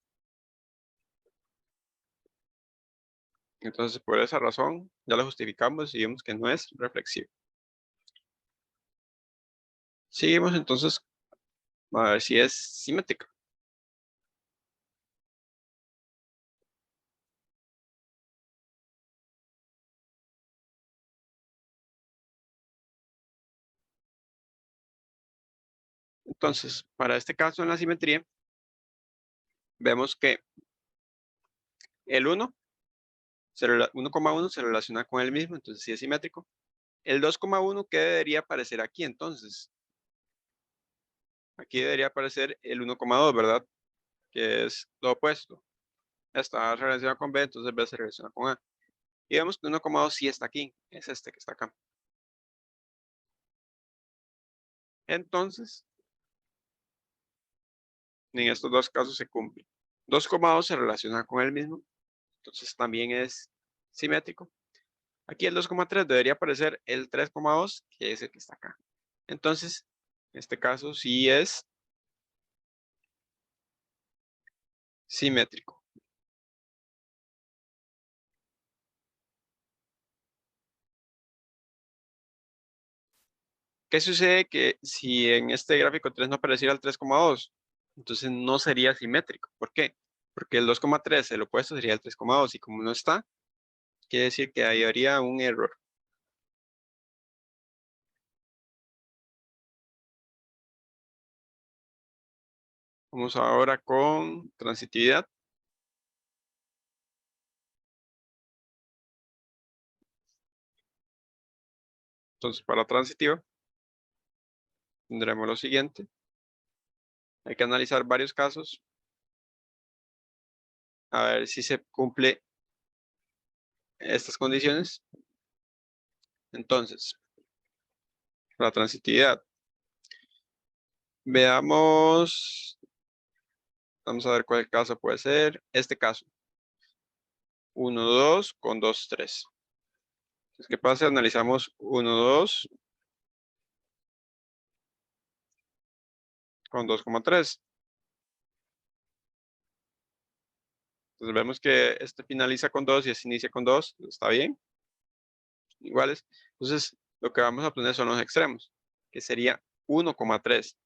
Entonces, por esa razón, ya lo justificamos y vemos que no es reflexivo. Seguimos entonces a ver si es simétrico. Entonces, para este caso en la simetría, vemos que el 1, 1,1 se relaciona con el mismo, entonces sí es simétrico. El 2,1, ¿qué debería aparecer aquí entonces? Aquí debería aparecer el 1,2, ¿verdad? Que es lo opuesto. Está relacionado con B, entonces B se relaciona con A. Y vemos que 1,2 sí está aquí, es este que está acá. Entonces, en estos dos casos se cumple. 2,2 se relaciona con el mismo, entonces también es simétrico. Aquí el 2,3 debería aparecer el 3,2, que es el que está acá. Entonces, en este caso sí es simétrico. ¿Qué sucede? Que si en este gráfico 3 no apareciera el 3,2, entonces no sería simétrico. ¿Por qué? Porque el 2,3, el opuesto sería el 3,2 y como no está, quiere decir que ahí habría un error. Vamos ahora con transitividad. Entonces, para transitiva, tendremos lo siguiente. Hay que analizar varios casos, a ver si se cumple estas condiciones. Entonces, la transitividad. Veamos, vamos a ver cuál caso puede ser. Este caso, 1, 2 con 2, 3. Entonces, ¿qué pasa? Analizamos 1, 2 con 2,3. Entonces vemos que este finaliza con 2 y este inicia con 2. Está bien, iguales. Entonces, lo que vamos a obtener son los extremos, que sería 1,3.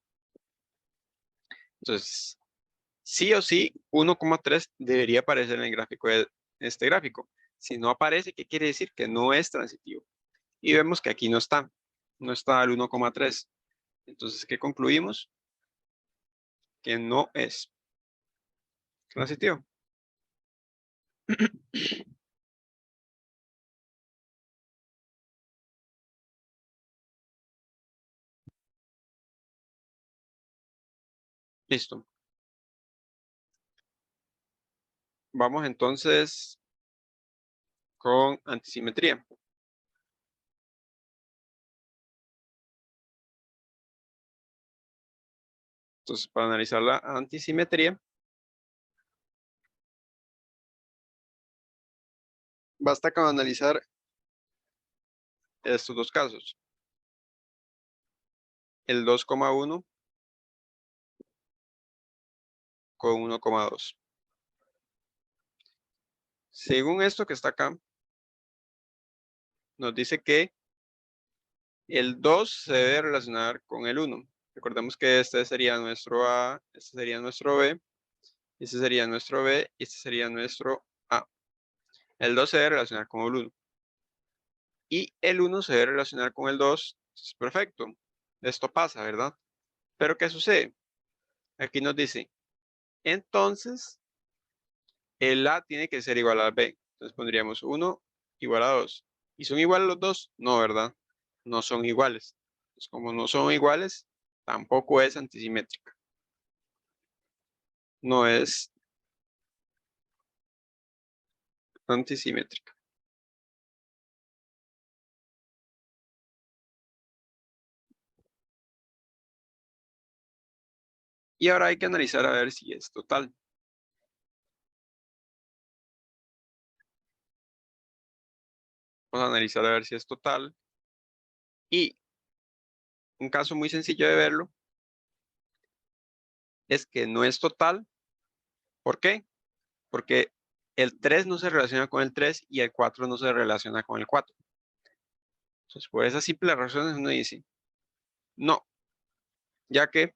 Entonces, sí o sí, 1,3 debería aparecer en el gráfico de este gráfico. Si no aparece, ¿qué quiere decir? Que no es transitivo. Y vemos que aquí no está. No está el 1,3. Entonces, ¿qué concluimos? Que no es transitivo. Listo. Vamos entonces con antisimetría. Entonces, para analizar la antisimetría, basta con analizar estos dos casos. el 2,1 con 1,2. Según esto que está acá, nos dice que el 2 se debe relacionar con el 1. Recordemos que este sería nuestro A, este sería nuestro B, este sería nuestro B y este sería nuestro A. El 2 se debe relacionar con el 1. Y el 1 se debe relacionar con el 2. Es perfecto. Esto pasa, ¿verdad? Pero ¿qué sucede? Aquí nos dice, entonces, el A tiene que ser igual al B. Entonces pondríamos 1 igual a 2. ¿Y son iguales los dos? No, ¿verdad? No son iguales. Pues como no son iguales, tampoco es antisimétrica. No es antisimétrica. Y ahora hay que analizar a ver si es total. Vamos a analizar a ver si es total. Y un caso muy sencillo de verlo es que no es total. ¿Por qué? Porque el 3 no se relaciona con el 3 y el 4 no se relaciona con el 4. Entonces, por esas simples razones uno dice, no, ya que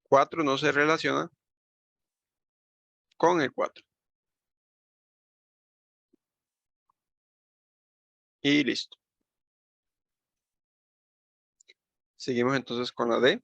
4 no se relaciona con el 4. Y listo. Seguimos entonces con la D.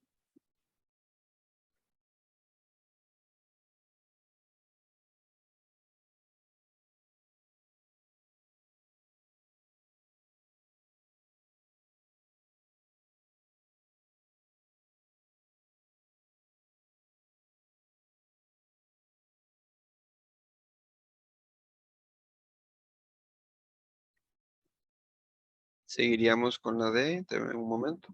Seguiríamos con la D. Deme un momento.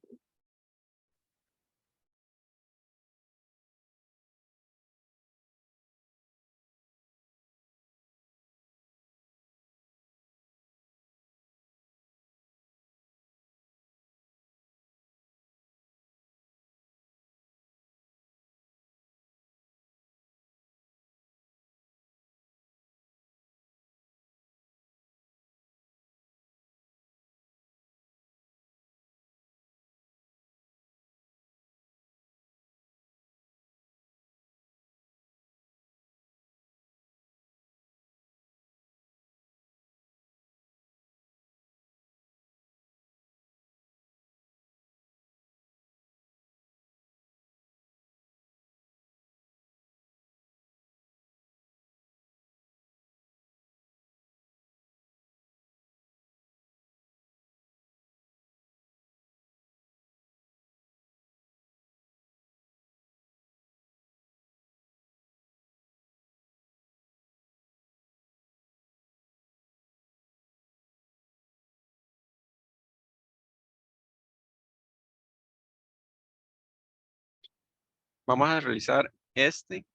Vamos a realizar este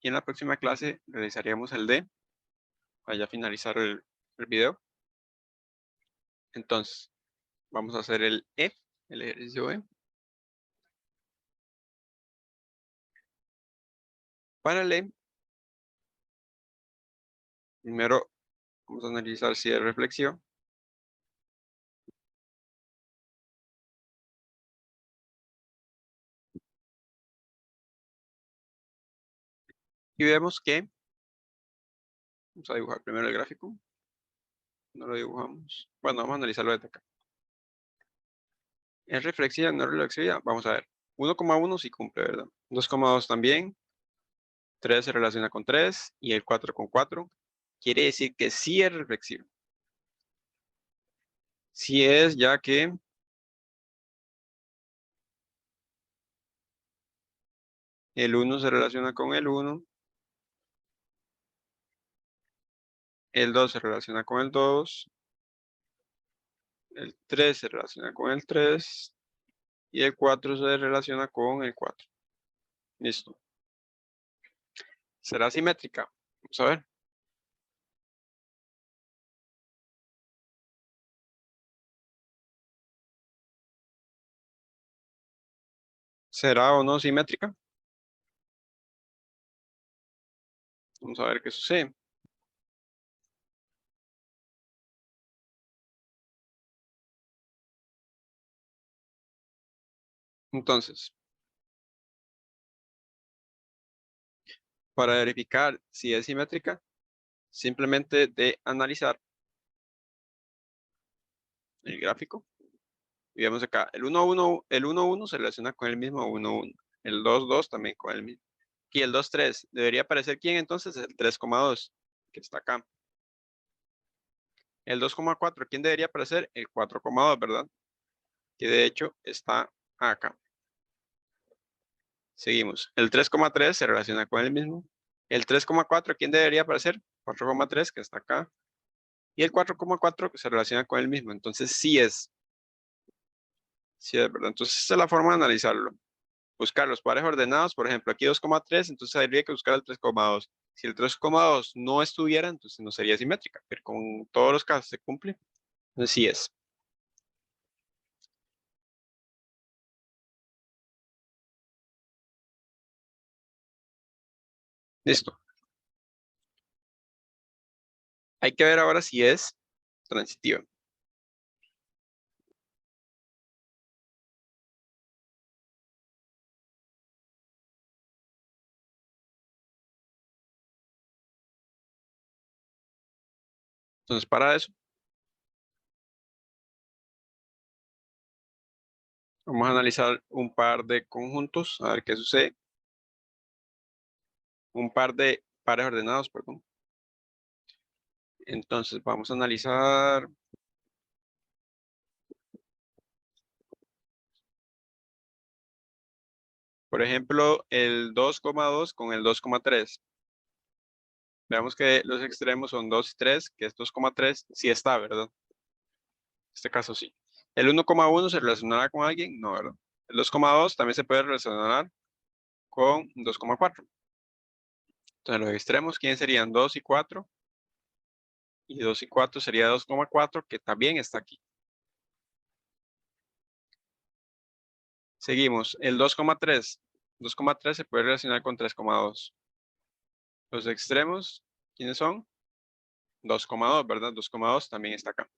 y en la próxima clase realizaríamos el D. Para ya finalizar el video. Entonces, vamos a hacer el E, el ejercicio E. Para el E, primero vamos a analizar si es reflexión. Y vemos que, vamos a dibujar primero el gráfico. No lo dibujamos. Bueno, vamos a analizarlo desde acá. ¿Es reflexiva, no es reflexiva? Vamos a ver. 1,1 sí cumple, ¿verdad? 2,2 también. 3 se relaciona con 3 y el 4 con 4. Quiere decir que sí es reflexivo. Sí es, ya que el 1 se relaciona con el 1. El 2 se relaciona con el 2. El 3 se relaciona con el 3 y el 4 se relaciona con el 4. Listo. ¿Será simétrica? Vamos a ver. ¿Será o no simétrica? Vamos a ver qué sucede. Entonces, para verificar si es simétrica, simplemente de analizar el gráfico. Y vemos acá, el 1, 1, el 1, 1 se relaciona con el mismo 1, 1. El 2, 2 también con el mismo. Y el 2, 3. Debería aparecer ¿quién entonces? El 3,2, que está acá. El 2,4, ¿quién debería aparecer? El 4,2, ¿verdad? Que de hecho está acá. Seguimos. El 3,3 se relaciona con el mismo. El 3,4, ¿quién debería aparecer? 4,3, que está acá. Y el 4,4 se relaciona con el mismo. Entonces sí es. Sí es, ¿verdad? Entonces esta es la forma de analizarlo. Buscar los pares ordenados. Por ejemplo, aquí 2,3, entonces habría que buscar el 3,2. Si el 3,2 no estuviera, entonces no sería simétrica. Pero con todos los casos se cumple. Entonces sí es. Listo. Hay que ver ahora si es transitiva. Entonces, para eso, vamos a analizar un par de conjuntos, a ver qué sucede. Un par de pares ordenados, perdón. Entonces, vamos a analizar, por ejemplo, el 2,2 con el 2,3. Veamos que los extremos son 2 y 3, que es 2,3, sí está, ¿verdad? En este caso sí. ¿El 1,1 se relacionará con alguien? No, ¿verdad? El 2,2 también se puede relacionar con 2,4. Entonces, los extremos, ¿quiénes serían? 2 y 4. Y 2 y 4 sería 2,4, que también está aquí. Seguimos. El 2,3. 2,3 se puede relacionar con 3,2. Los extremos, ¿quiénes son? 2,2, ¿verdad? 2,2 también está acá.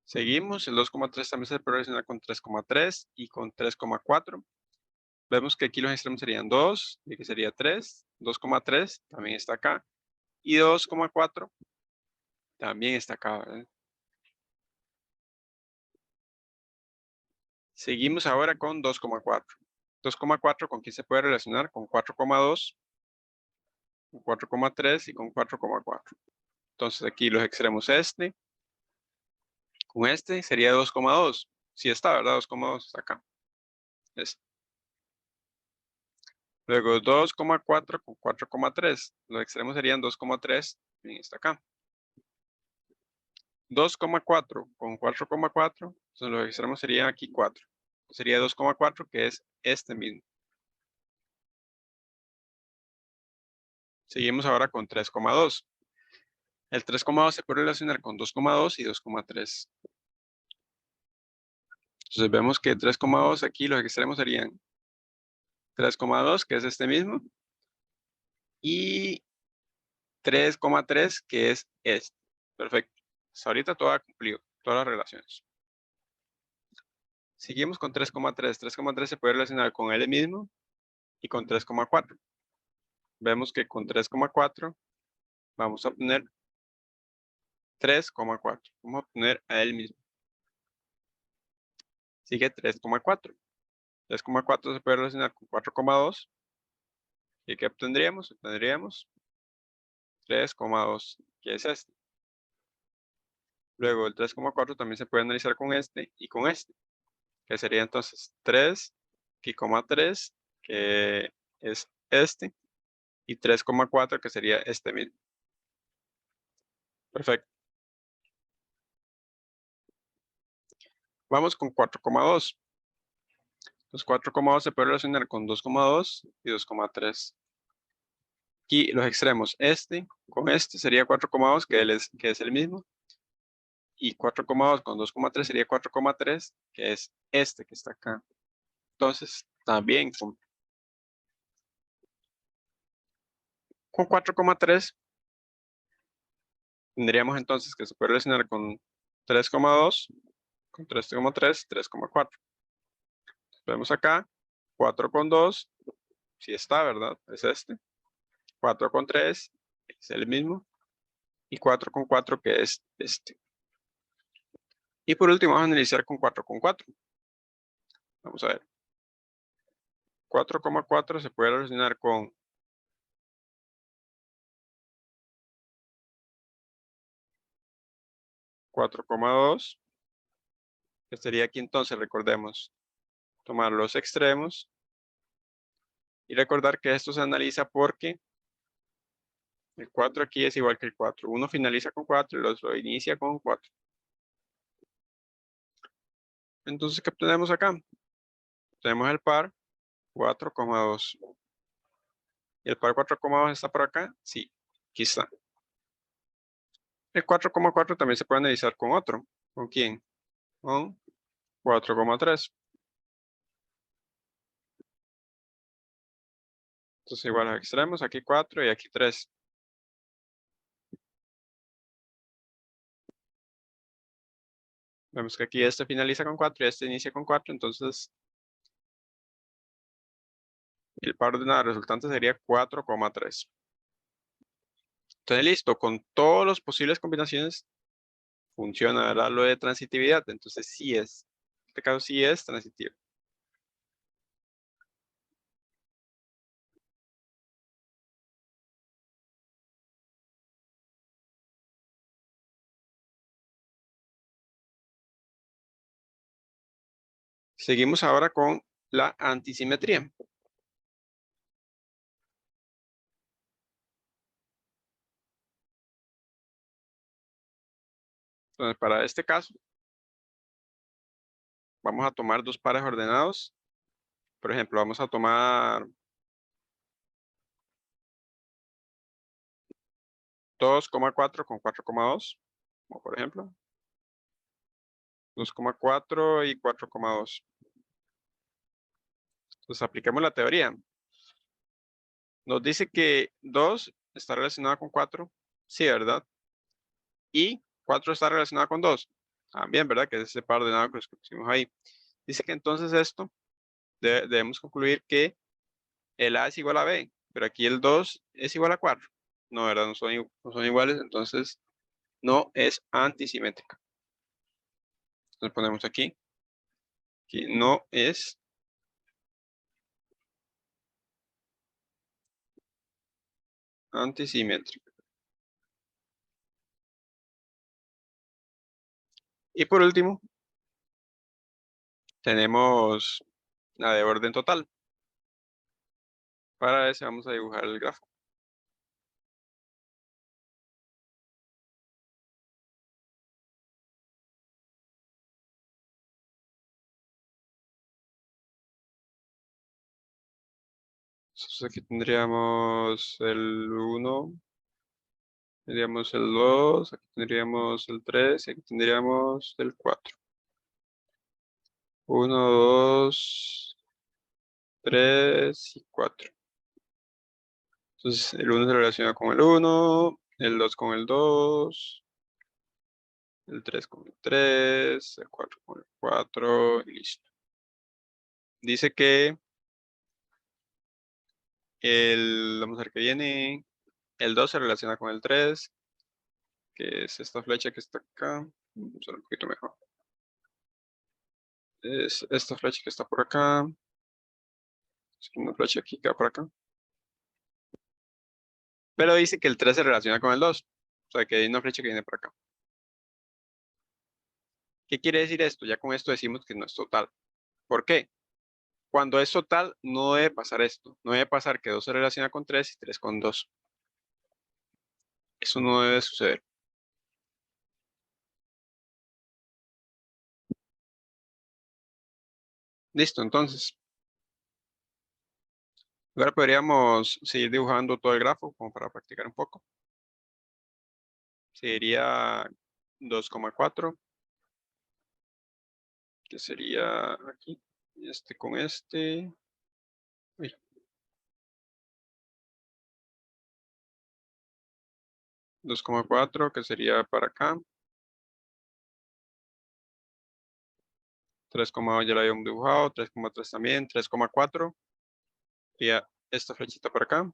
Seguimos. El 2,3 también se puede relacionar con 3,3 y con 3,4. Vemos que aquí los extremos serían 2, y que sería 3. 2,3 también está acá. Y 2,4 también está acá, ¿verdad? Seguimos ahora con 2,4. 2,4 con quién se puede relacionar? Con 4,2, con 4,3 y con 4,4. Entonces aquí los extremos con este sería 2,2. Sí está, ¿verdad? 2,2 está acá. Este. Luego 2,4 con 4,3. Los extremos serían 2,3. Bien, está acá. 2,4 con 4,4. Entonces los extremos serían aquí 4. Sería 2,4, que es este mismo. Seguimos ahora con 3,2. El 3,2 se puede relacionar con 2,2 y 2,3. Entonces vemos que 3,2 aquí los extremos serían 3,2, que es este mismo, y 3,3, que es este. Perfecto. Hasta ahorita todo ha cumplido, todas las relaciones. Seguimos con 3,3. 3,3 se puede relacionar con él mismo y con 3,4. Vemos que con 3,4 vamos a obtener 3,4. Vamos a obtener a él mismo. Sigue 3,4. 3,4 se puede relacionar con 4,2. ¿Y qué obtendríamos? Obtendríamos 3,2, que es este. Luego el 3,4 también se puede analizar con este y con este, que sería entonces 3, y 3, que es este, y 3,4, que sería este mismo. Perfecto. Vamos con 4,2. Los 4,2 se puede relacionar con 2,2 y 2,3. Aquí los extremos, este con este sería 4,2, que es el mismo. Y 4,2 con 2,3 sería 4,3, que es este que está acá. Entonces, también cumple. Con 4,3 tendríamos entonces que se puede relacionar con 3,2, con 3,3, 3,4. Vemos acá, 4,2, si está, ¿verdad? Es este. 4,3 es el mismo. Y 4,4 que es este. Y por último vamos a analizar con 4,4. Vamos a ver. 4,4 se puede relacionar con 4,2. Que sería aquí entonces, recordemos, tomar los extremos. Y recordar que esto se analiza porque el 4 aquí es igual que el 4. Uno finaliza con 4 y el otro inicia con 4. Entonces, ¿qué tenemos acá? Tenemos el par 4,2. ¿Y el par 4,2 está por acá? Sí, aquí está. El 4,4 también se puede analizar con otro. ¿Con quién? Con 4,3. Entonces igual a los extremos, aquí 4 y aquí 3. Vemos que aquí este finaliza con 4 y este inicia con 4, entonces el par ordenado resultante sería 4,3. Entonces listo, con todas las posibles combinaciones funciona, ¿verdad? Lo de transitividad, entonces sí es, en este caso sí es transitivo. Seguimos ahora con la antisimetría. Entonces para este caso vamos a tomar dos pares ordenados. Por ejemplo, vamos a tomar 2,4 con 4,2, como por ejemplo. 2,4 y 4,2. Entonces aplicamos la teoría. Nos dice que 2 está relacionado con 4. Sí, ¿verdad? Y 4 está relacionado con 2. También, ¿verdad? Que es ese par ordenado que pusimos ahí. Dice que entonces esto debemos concluir que el A es igual a B, pero aquí el 2 es igual a 4. No, ¿verdad? No son iguales, entonces no es antisimétrica. Entonces ponemos aquí que no es antisimétrica. Y por último, tenemos la de orden total. Para eso vamos a dibujar el gráfico. Entonces aquí tendríamos el 1, tendríamos el 2, aquí tendríamos el 3 y aquí tendríamos el 4. 1, 2, 3 y 4. Entonces el 1 se relaciona con el 1, el 2 con el 2, el 3 con el 3, el 4 con el 4 y listo. Dice que vamos a ver qué viene, el 2 se relaciona con el 3, que es esta flecha que está acá. Vamos a ver un poquito mejor. Es esta flecha que está por acá. Es una flecha aquí que va por acá. Pero dice que el 3 se relaciona con el 2. O sea que hay una flecha que viene por acá. ¿Qué quiere decir esto? Ya con esto decimos que no es total. ¿Por qué? Cuando es total, no debe pasar esto. No debe pasar que 2 se relaciona con 3 y 3 con 2. Eso no debe suceder. Listo, entonces. Ahora podríamos seguir dibujando todo el grafo como para practicar un poco. Sería 2,4. Que sería aquí. Este con este. Uy. 2,4 que sería para acá. 3,2 ya lo habíamos dibujado. 3,3 también. 3,4. Sería esta flechita para acá.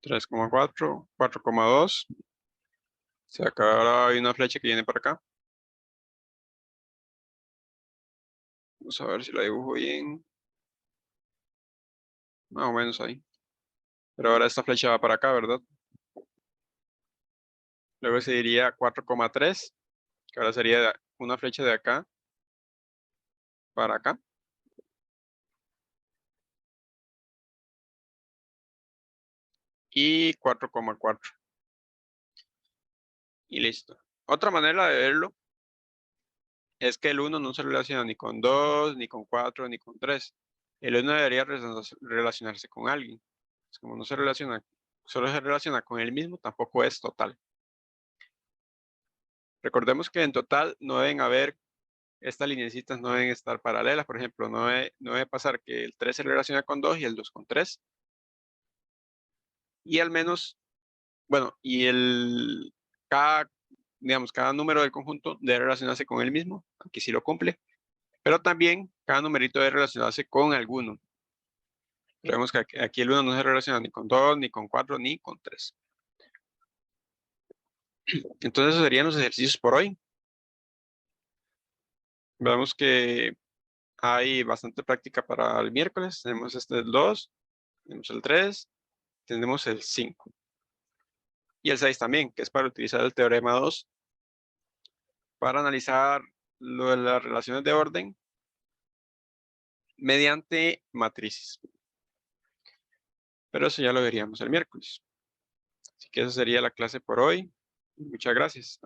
3,4. 4,2. O sea, acá ahora hay una flecha que viene para acá. Vamos a ver si la dibujo bien. Más o menos ahí. Pero ahora esta flecha va para acá, ¿verdad? Luego se diría 4,3. Que ahora sería una flecha de acá para acá. Y 4,4. Y listo. Otra manera de verlo es que el 1 no se relaciona ni con 2, ni con 4, ni con 3. El 1 debería relacionarse con alguien. Pues como no se relaciona, solo se relaciona con él mismo, tampoco es total. Recordemos que en total no deben haber, estas lineecitas no deben estar paralelas. Por ejemplo, no debe pasar que el 3 se relaciona con 2 y el 2 con 3. Y al menos, bueno, y cada número del conjunto debe relacionarse con él mismo, aquí sí lo cumple. Pero también cada numerito debe relacionarse con alguno. Vemos que aquí el 1 no se relaciona ni con 2, ni con 4, ni con 3. Entonces, esos serían los ejercicios por hoy. Vemos que hay bastante práctica para el miércoles. Tenemos este el 2, tenemos el 3, tenemos el 5. Y el 6 también, que es para utilizar el teorema 2 para analizar lo de las relaciones de orden mediante matrices. Pero eso ya lo veríamos el miércoles. Así que esa sería la clase por hoy. Muchas gracias.